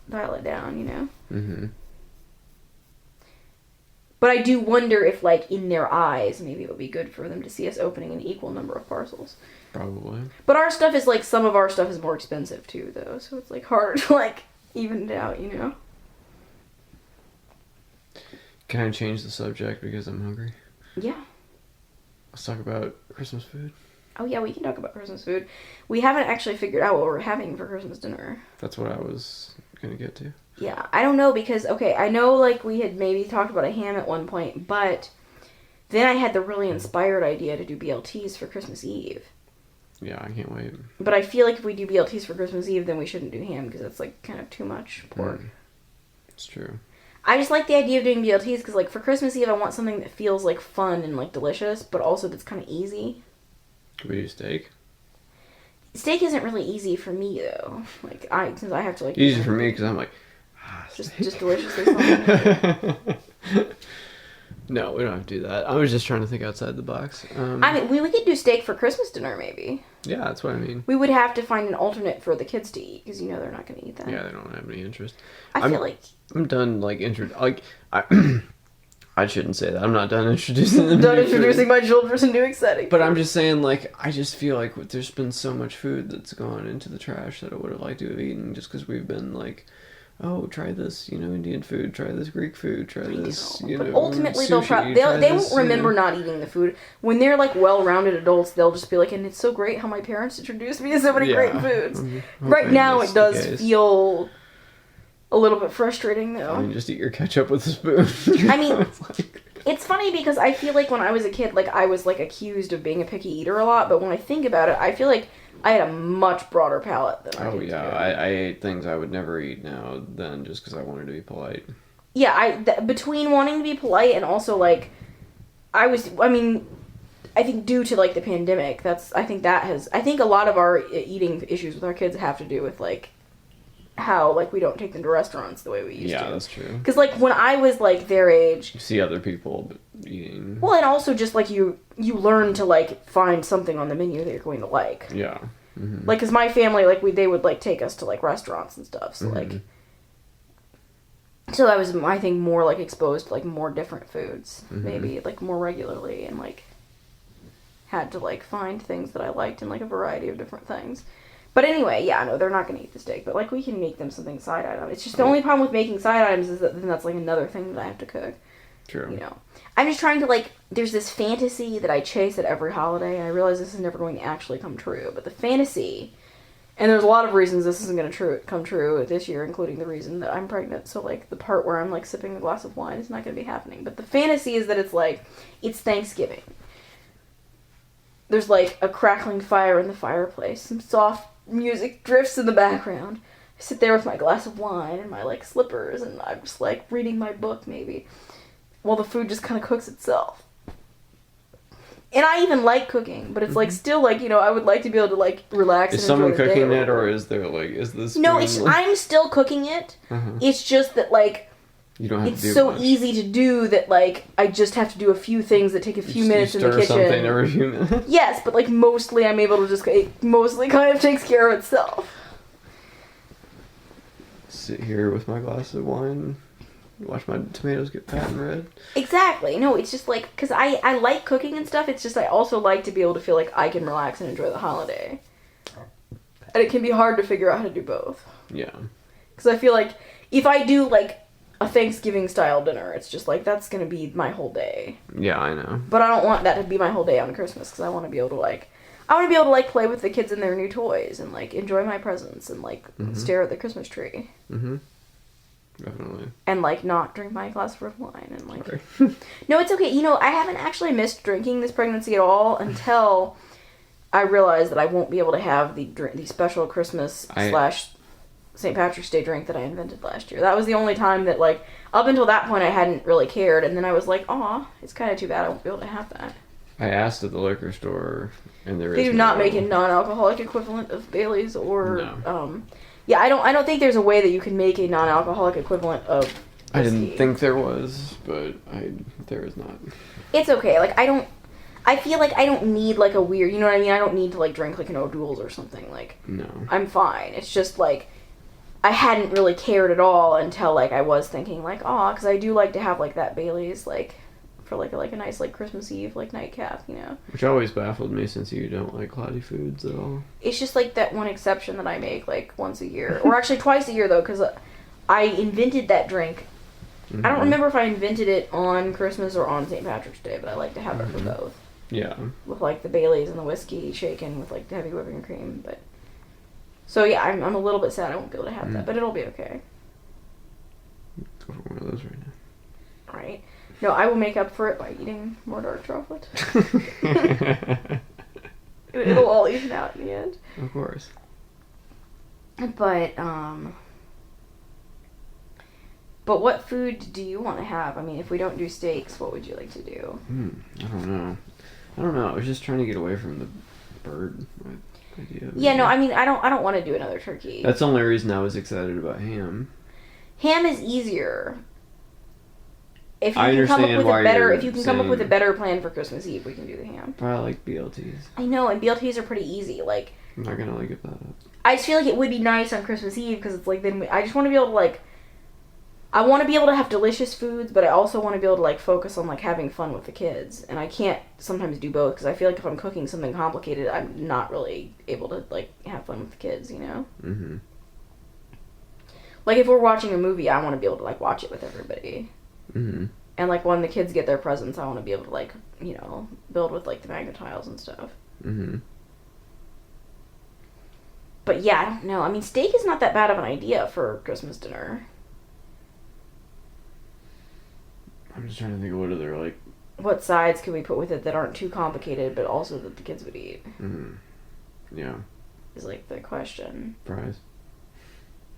dial it down, you know? Mm-hmm. But I do wonder if, like, in their eyes, maybe it would be good for them to see us opening an equal number of parcels. Probably. But our stuff is, like, some of our stuff is more expensive, too, though, so it's, like, harder to, like, even it out, you know? Can I change the subject because I'm hungry? Yeah. Let's talk about Christmas food. Oh, yeah, we can talk about Christmas food. We haven't actually figured out what we're having for Christmas dinner. That's what I was going to get to. Yeah, I don't know because, okay, I know, like, we had maybe talked about a ham at one point, but then I had the really inspired idea to do BLTs for Christmas Eve. Yeah, I can't wait. But I feel like if we do BLTs for Christmas Eve, then we shouldn't do ham because it's, like, kind of too much pork. It's true. I just like the idea of doing BLTs because, like, for Christmas Eve, I want something that feels, like, fun and, like, delicious, but also that's kind of easy. Could we do steak? Steak isn't really easy for me, though. Like, since I have to, like... Easy for me because I'm like... Just deliciously fun. No, we don't have to do that. I was just trying to think outside the box. I mean, we could do steak for Christmas dinner, maybe. Yeah, that's what I mean. We would have to find an alternate for the kids to eat, because, they're not going to eat that. Yeah, they don't have any interest. I feel like... I'm done, like, I shouldn't say that. I'm not done introducing them. Done introducing my children to new exciting But food. I'm just saying, like, I just feel like there's been so much food that's gone into the trash that I would have liked to have eaten just because we've been, like... Oh, try this, Indian food. Try this Greek food. Try this, But ultimately, sushi, they won't remember not eating the food. When they're, like, well-rounded adults, they'll just be like, and it's so great how my parents introduced me to so many great foods. Right now, it does feel a little bit frustrating, though. I mean, just eat your ketchup with a spoon. I mean, it's funny because I feel like when I was a kid, like, I was, like, accused of being a picky eater a lot, but when I think about it, I feel like I had a much broader palate than I did. Oh, yeah. I ate things I would never eat now then just because I wanted to be polite. Yeah, between wanting to be polite and also, like, I think due to, like, the pandemic, I think a lot of our eating issues with our kids have to do with, like, how, like, we don't take them to restaurants the way we used to. Yeah, that's true. Because, like, when I was, like, their age... You see other people eating. Well, and also just, like, you learn to, like, find something on the menu that you're going to like. Yeah. Mm-hmm. Like, because my family, like, they would, like, take us to, like, restaurants and stuff, so, like... So I was, I think, more, like, exposed to, like, more different foods, maybe, like, more regularly, and, like, had to, like, find things that I liked in, like, a variety of different things. But anyway, yeah, no, they're not going to eat the steak, but, like, we can make them something side item. It's just the only problem with making side items is that then that's, like, another thing that I have to cook. True. I'm just trying to, like, there's this fantasy that I chase at every holiday, and I realize this is never going to actually come true, but the fantasy, and there's a lot of reasons this isn't going to come true this year, including the reason that I'm pregnant, so, like, the part where I'm, like, sipping a glass of wine is not going to be happening, but the fantasy is that it's, like, it's Thanksgiving. There's, like, a crackling fire in the fireplace, some soft music drifts in the background. I sit there with my glass of wine and my, like, slippers, and I'm just, like, reading my book, maybe, while the food just kind of cooks itself. And I even like cooking, but it's, like, still, like, I would like to be able to, like, relax and enjoy the day. Is someone cooking it, or is there, like, is this... No, I'm still cooking it. It's just that, like, you don't have it's to do so much. easy to do that, like, I just have to do a few things that take a few minutes in the kitchen. Something every few minutes. Yes, but, like, mostly I'm able to just... It mostly kind of takes care of itself. Sit here with my glass of wine, watch my tomatoes get fat and red. Exactly. No, it's just, like... Because I like cooking and stuff, it's just I also like to be able to feel like I can relax and enjoy the holiday. And it can be hard to figure out how to do both. Yeah. Because I feel like if I do, like, a Thanksgiving-style dinner, it's just, like, that's going to be my whole day. Yeah, I know. But I don't want that to be my whole day on Christmas, because I want to be able to, like... play with the kids and their new toys, and, like, enjoy my presents, and, like, stare at the Christmas tree. Mm-hmm. Definitely. And, like, not drink my glass of red wine, and, like... No, it's okay. I haven't actually missed drinking this pregnancy at all until I realized that I won't be able to have the special Christmas / St. Patrick's Day drink that I invented last year. That was the only time that, like, up until that point I hadn't really cared, and then I was like, aw, it's kind of too bad I won't be able to have that. I asked at the liquor store, and they do not make a non-alcoholic equivalent of Bailey's or, no. Yeah, I don't think there's a way that you can make a non-alcoholic equivalent of whiskey. I didn't think there was, but there is not. It's okay. Like, I feel like I don't need, like, a weird, you know what I mean? I don't need to, like, drink, like, an O'Doul's or something. Like, no. I'm fine. It's just, like, I hadn't really cared at all until, like, I was thinking, like, aw, because I do like to have, like, that Bailey's, like, for, like a nice, like, Christmas Eve, like, nightcap, Which always baffled me since you don't like cloudy foods at all. It's just, like, that one exception that I make, like, once a year. Or actually twice a year, though, because I invented that drink. I don't remember if I invented it on Christmas or on St. Patrick's Day, but I like to have it for both. Yeah. With, like, the Bailey's and the whiskey shaken with, like, the heavy whipping cream, but... So, yeah, I'm a little bit sad I won't be able to have that, but it'll be okay. go for one of those right now. Right. No, I will make up for it by eating more dark chocolate. It'll all even out in the end. Of course. But what food do you want to have? I mean, if we don't do steaks, what would you like to do? I don't know. I was just trying to get away from the bird idea. Yeah, no, I mean, I don't want to do another turkey. That's the only reason I was excited about ham. Ham is easier. If you I can come up understand with why a better, you're if you can come up with a saying- better plan for Christmas Eve, we can do the ham. But I like BLTs. I know, and BLTs are pretty easy. Like, I'm not gonna give that up. I just feel like it would be nice on Christmas Eve because it's like then I just want to be able to like. I want to be able to have delicious foods, but I also want to be able to like focus on like having fun with the kids, and I can't sometimes do both because I feel like if I'm cooking something complicated, I'm not really able to like have fun with the kids, you know. Mm-hmm. Like if we're watching a movie, I want to be able to like watch it with everybody. Mm-hmm. And like when the kids get their presents, I want to be able to like, you know, build with like the magnet tiles and stuff. Mm-hmm. But yeah, I don't know. I mean, steak is not that bad of an idea for Christmas dinner. I'm just trying to think of what other like. What sides could we put with it that aren't too complicated, but also that the kids would eat? Mm-hmm. Yeah. Is like the question. Fries.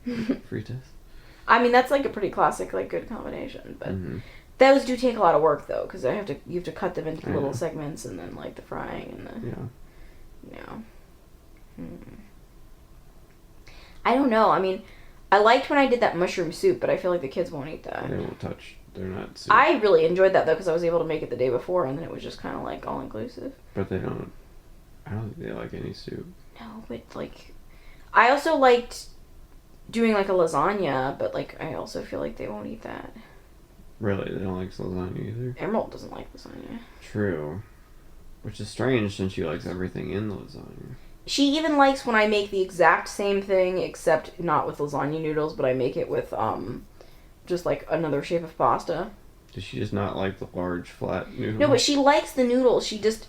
Fritas. I mean, that's like a pretty classic, like good combination. But Mm-hmm. those do take a lot of work though, because you have to cut them into I little know. segments and then like the frying and the I don't know. I mean, I liked when I did that mushroom soup, but I feel like the kids won't eat that. They won't touch. They're not. Soup. I really enjoyed that though because I was able to make it the day before, and then it was just kind of like all inclusive. But they don't. I don't think they like any soup. No, but like, I also liked doing like a lasagna, but like I also feel like they won't eat that. Really, they don't like lasagna either. Emerald doesn't like lasagna. True. Which is strange since she likes everything in the lasagna. She even likes when I make the exact same thing, except not with lasagna noodles, but I make it with just like another shape of pasta. Does she just not like the large flat noodle? No, but she likes the noodles. She just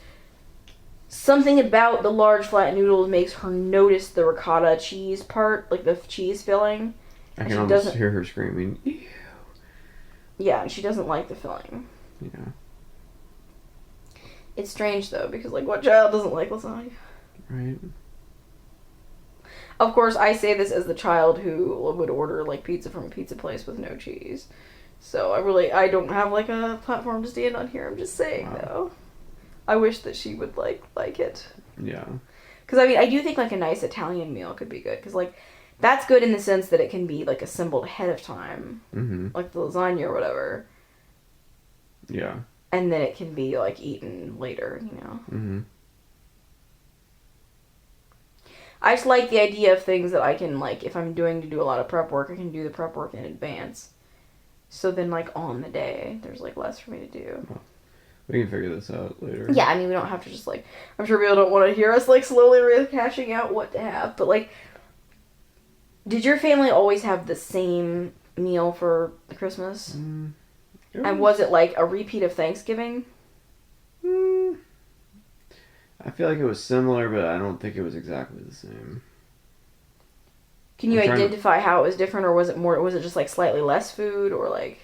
something about the large flat noodles makes her notice the ricotta cheese part, like the cheese filling. I can almost hear her screaming. Ew. Yeah, and she doesn't like the filling. Yeah. It's strange though, because like what child doesn't like lasagna? Right. Of course, I say this as the child who would order like pizza from a pizza place with no cheese. So I don't have like a platform to stand on here. I'm just saying though. I wish that she would like it. Yeah. Because I mean, I do think like a nice Italian meal could be good. Because like that's good in the sense that it can be like assembled ahead of time, like the lasagna or whatever. Yeah. And then it can be like eaten later, you know. Mm-hmm. I just like the idea of things that I can, like, if I'm doing to do a lot of prep work, I can do the prep work in advance. So then, like, on the day, there's, like, less for me to do. Well, we can figure this out later. Yeah, I mean, we don't have to just, like, I'm sure people don't want to hear us, like, slowly rehashing out what to have. But, like, did your family always have the same meal for Christmas? And was it, like, a repeat of Thanksgiving? I feel like it was similar, but I don't think it was exactly the same. Can you identify how it was different, or was it just, like, slightly less food, or, like,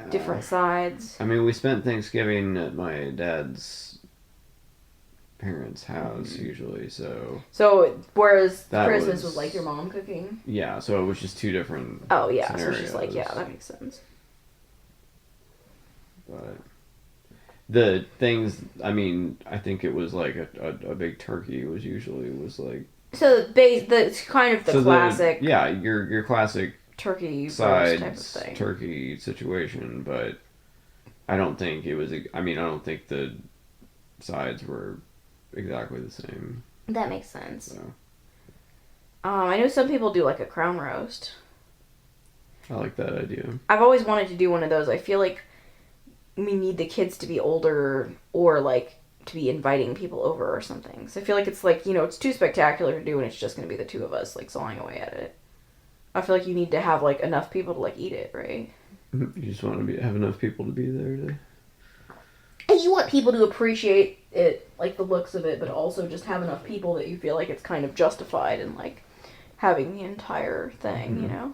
different sides? I mean, we spent Thanksgiving at my dad's parents' house, usually, so... So, whereas That Christmas was was, like, your mom cooking? Yeah, so it was just two different Oh, yeah, scenarios. so she's like, yeah, that makes sense. But... the things, I mean, I think it was like a big turkey was like... So it's kind of the classic... your classic turkey sides, type of thing. turkey situation, but I don't think it was... I mean, I don't think the sides were exactly the same. That makes sense. So. I know some people do like a crown roast. I like that idea. I've always wanted to do one of those. I feel like we need the kids to be older or like to be inviting people over or something. So I feel like it's like, you know, it's too spectacular to do and it's just going to be the two of us like sawing away at it. I feel like you need to have like enough people to like eat it, right? You just want to have enough people to be there to... And you want people to appreciate it, like the looks of it, but also just have enough people that you feel like it's kind of justified in like having the entire thing, you know?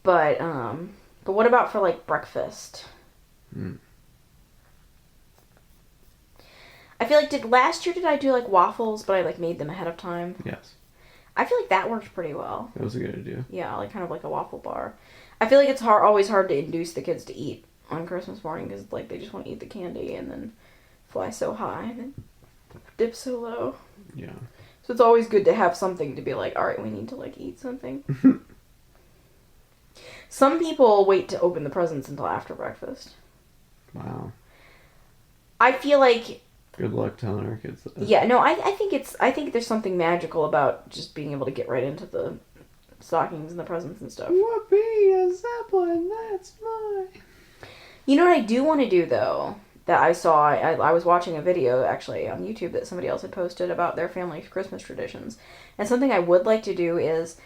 But what about for, like, breakfast? I feel like, last year did I do, like, waffles, but I, like, made them ahead of time? Yes. I feel like that worked pretty well. That was a good idea. Yeah, like, kind of like a waffle bar. I feel like it's always hard to induce the kids to eat on Christmas morning, because, like, they just want to eat the candy and then fly so high and then dip so low. Yeah. So it's always good to have something to be like, alright, we need to, like, eat something. Some people wait to open the presents until after breakfast. Wow. I feel like... Good luck telling our kids that. Yeah, no, I think there's something magical about just being able to get right into the stockings and the presents and stuff. Whoopee, a Zeppelin, that's mine. You know what I do want to do, though? That I saw, I was watching a video, actually, on YouTube that somebody else had posted about their family Christmas traditions. And something I would like to do is...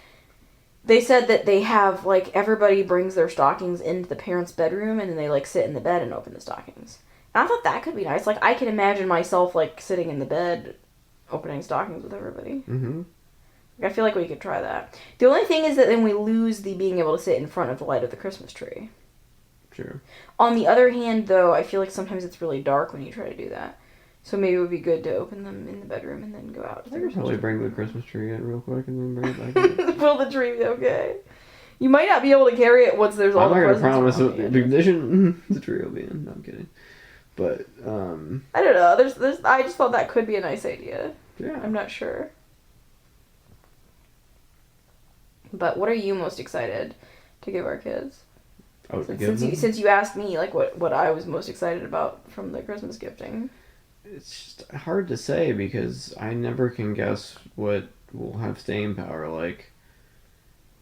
They said that they have, like, everybody brings their stockings into the parents' bedroom, and then they, like, sit in the bed and open the stockings. And I thought that could be nice. Like, I can imagine myself, like, sitting in the bed opening stockings with everybody. Mm-hmm. Like, I feel like we could try that. The only thing is that then we lose the being able to sit in front of the light of the Christmas tree. Sure. On the other hand, though, I feel like sometimes it's really dark when you try to do that. So maybe it would be good to open them in the bedroom and then go out. I could probably bring the Christmas tree in real quick and then bring it back in. Will the tree be okay? You might not be able to carry it once there's all the presents. I'm not going to promise the condition the tree will be in. No, I'm kidding. But, I don't know. There's. I just thought that could be a nice idea. Yeah. I'm not sure. But what are you most excited to give our kids? Oh, Since you asked me, like, what I was most excited about from the Christmas gifting. It's just hard to say because I never can guess what will have staying power. Like,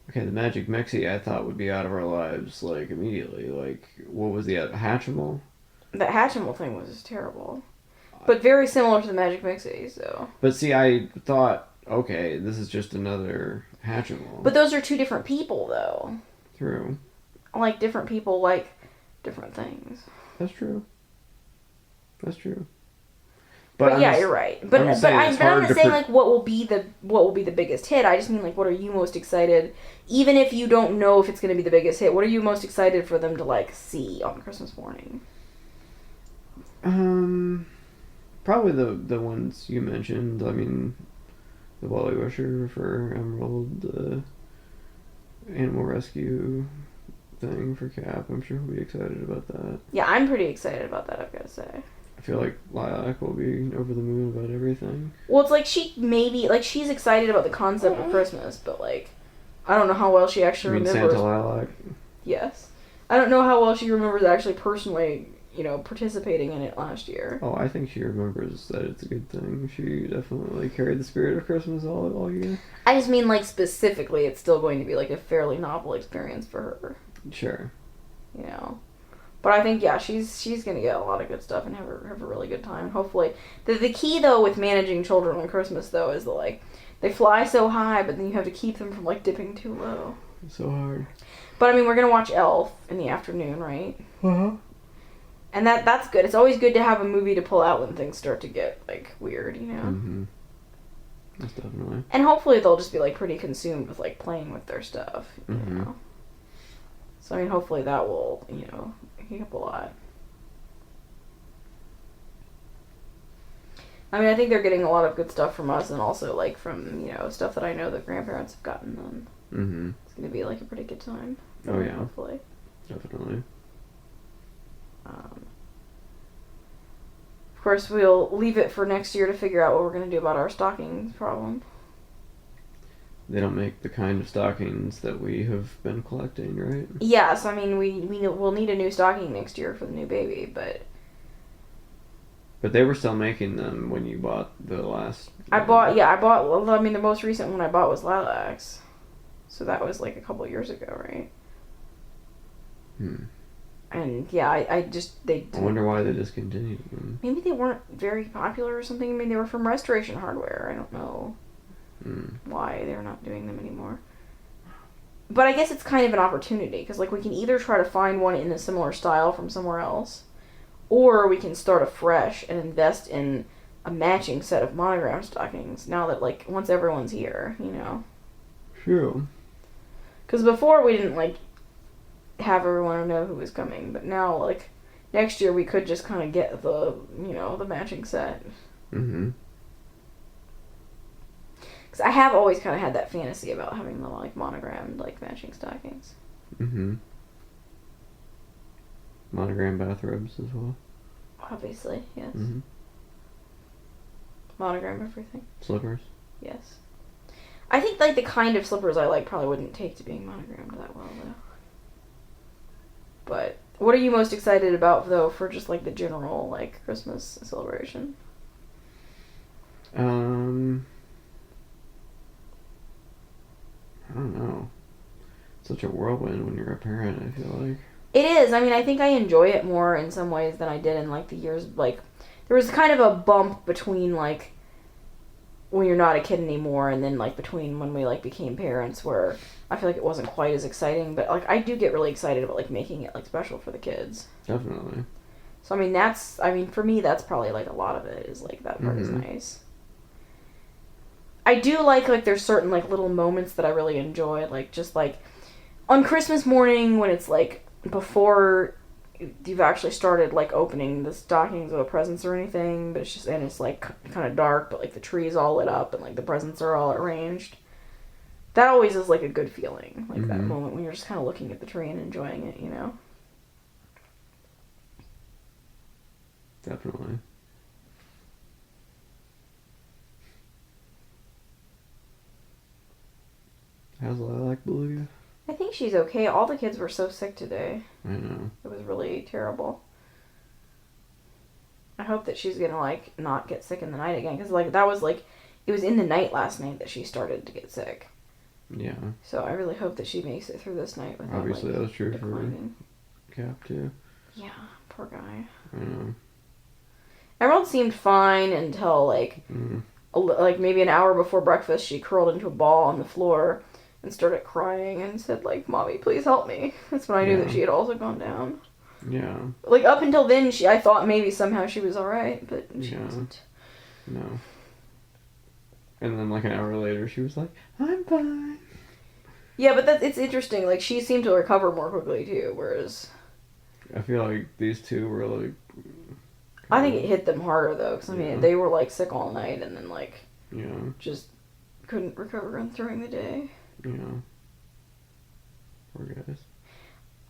okay, the Magic Mixie I thought would be out of our lives, like, immediately. Like, what was the Hatchimal? The Hatchimal thing was just terrible. But very similar to the Magic Mixie, so... But see, I thought, okay, this is just another Hatchimal. But those are two different people, though. True. Like, different people like different things. That's true. That's true. But yeah, you're right. But I'm not saying like what will be the biggest hit. I just mean like what are you most excited, even if you don't know if it's going to be the biggest hit. What are you most excited for them to like see on Christmas morning? Probably the ones you mentioned. I mean, the Wally Wisher for Emerald, the Animal Rescue thing for Cap. I'm sure he'll be excited about that. Yeah, I'm pretty excited about that, I've got to say. I feel like Lilac will be over the moon about everything. Well, it's like she's excited about the concept of Christmas, but like, I don't know how well she actually remembers. Santa Lilac? Yes. I don't know how well she remembers actually personally, participating in it last year. Oh, I think she remembers that it's a good thing. She definitely carried the spirit of Christmas all year. I just mean, like, specifically, it's still going to be, like, a fairly novel experience for her. Sure. But I think, yeah, she's going to get a lot of good stuff and have a really good time. Hopefully. The key, though, with managing children on Christmas, though, is that, like, they fly so high, but then you have to keep them from, like, dipping too low. It's so hard. But, I mean, we're going to watch Elf in the afternoon, right? Uh-huh. And that's good. It's always good to have a movie to pull out when things start to get, like, weird, Mm-hmm. That's definitely. And hopefully they'll just be, like, pretty consumed with, like, playing with their stuff, Mm-hmm. So, I mean, hopefully that will, help a lot. I mean, I think they're getting a lot of good stuff from us and also, like, from, stuff that I know that grandparents have gotten them. Mm-hmm. It's going to be, like, a pretty good time. Oh, yeah. Hopefully. Definitely. Of course, we'll leave it for next year to figure out what we're going to do about our stockings problem. They don't make the kind of stockings that we have been collecting, right? Yeah, so I mean, we'll need a new stocking next year for the new baby, but... But they were still making them when you bought the last... I bought, the most recent one I bought was Lilac's. So that was like a couple years ago, right? And yeah, I wonder why they discontinued them. Maybe they weren't very popular or something. I mean, they were from Restoration Hardware. I don't know why they're not doing them anymore. But I guess it's kind of an opportunity, because like we can either try to find one in a similar style from somewhere else, or we can start afresh and invest in a matching set of monogram stockings now that, like, once everyone's here, True. Because before we didn't, like, have everyone know who was coming. But now, like, next year we could just kind of get the, the matching set. Mm-hmm. Because I have always kind of had that fantasy about having the, like, monogrammed, like, matching stockings. Mm-hmm. Monogram bathrobes as well. Obviously, yes. Mm-hmm. Monogram everything. Slippers. Yes. I think, like, the kind of slippers I like probably wouldn't take to being monogrammed that well, though. But what are you most excited about, though, for just, like, the general, like, Christmas celebration? I don't know. It's such a whirlwind when you're a parent, I feel like. It is. I mean, I think I enjoy it more in some ways than I did in, like, the years, like, there was kind of a bump between, like, when you're not a kid anymore and then, like, between when we, like, became parents where I feel like it wasn't quite as exciting, but, like, I do get really excited about, like, making it, like, special for the kids. Definitely. So, I mean, for me, that's probably, like, a lot of it is, like, that part is nice. I do like, there's certain, like, little moments that I really enjoy, like, just, like, on Christmas morning when it's, like, before you've actually started, like, opening the stockings or the presents or anything, but it's like, kind of dark, but, like, the tree is all lit up and, like, the presents are all arranged. That always is, like, a good feeling, like, that moment when you're just kind of looking at the tree and enjoying it, Definitely. How's Lilac Beluga? I think she's okay. All the kids were so sick today. I know. It was really terrible. I hope that she's gonna, like, not get sick in the night again. Because, like, that was, like, it was in the night last night that she started to get sick. Yeah. So I really hope that she makes it through this night without, Obviously, like, that was true declining. for Cap, too. Yeah, poor guy. I know. Everyone seemed fine until, like, like, maybe an hour before breakfast, she curled into a ball on the floor and started crying and said, like, "Mommy, please help me." That's when I knew that she had also gone down. Yeah. Like, up until then, I thought maybe somehow she was alright, but she wasn't. No. And then, like, an hour later, she was like, "I'm fine." Yeah, but it's interesting. Like, she seemed to recover more quickly, too, whereas... I feel like these two were, like... I think it hit them harder, though, because, I mean, they were, like, sick all night and then, like, just couldn't recover during the day. Yeah. Poor guys.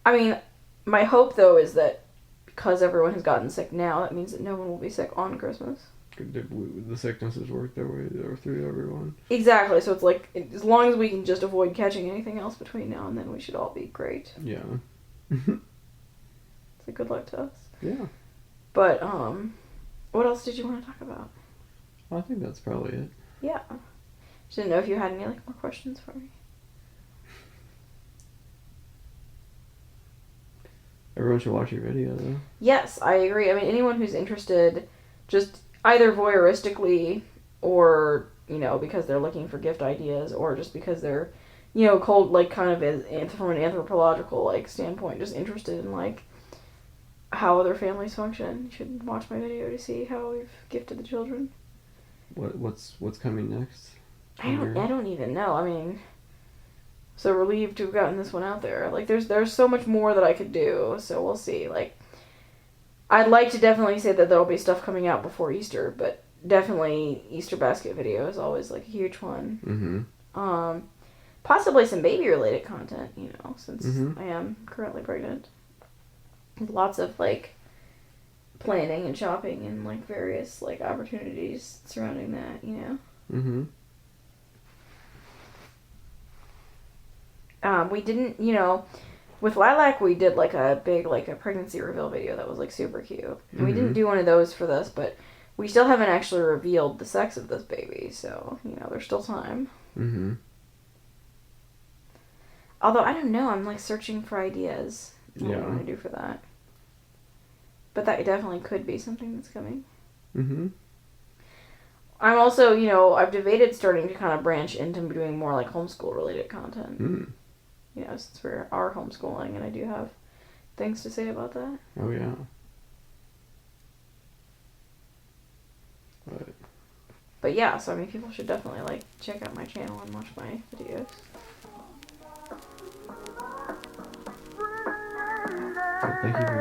I mean, my hope, though, is that because everyone has gotten sick now, that means that no one will be sick on Christmas. The sicknesses work their way through everyone. Exactly, so it's like, as long as we can just avoid catching anything else between now and then, we should all be great. Yeah. So good luck to us. Yeah. But, what else did you want to talk about? I think that's probably it. Yeah. Just didn't know if you had any, like, more questions for me. Everyone should watch your video, though. Yes, I agree. I mean, anyone who's interested, just either voyeuristically or, because they're looking for gift ideas or just because they're, cold, like, kind of as, from an anthropological, like, standpoint, just interested in, like, how other families function. You should watch my video to see how we've gifted the children. What's coming next? I don't even know. I mean, so relieved to have gotten this one out there. Like, there's so much more that I could do, so we'll see. Like, I'd like to definitely say that there'll be stuff coming out before Easter, but definitely Easter basket video is always, like, a huge one. Mm-hmm. Possibly some baby-related content, since I am currently pregnant. Lots of, like, planning and shopping and, like, various, like, opportunities surrounding that, Mm-hmm. We didn't, with Lilac, we did, like, a big, like, a pregnancy reveal video that was, like, super cute. Mm-hmm. We didn't do one of those for this, but we still haven't actually revealed the sex of this baby, so, there's still time. Mm-hmm. Although, I don't know, I'm, like, searching for ideas. What I want to do for that. But that definitely could be something that's coming. Mm-hmm. I'm also, I've debated starting to kind of branch into doing more, like, homeschool-related content. Mm. Since we are homeschooling, and I do have things to say about that. Oh, yeah. But yeah, so, I mean, people should definitely, like, check out my channel and watch my videos. Thank you.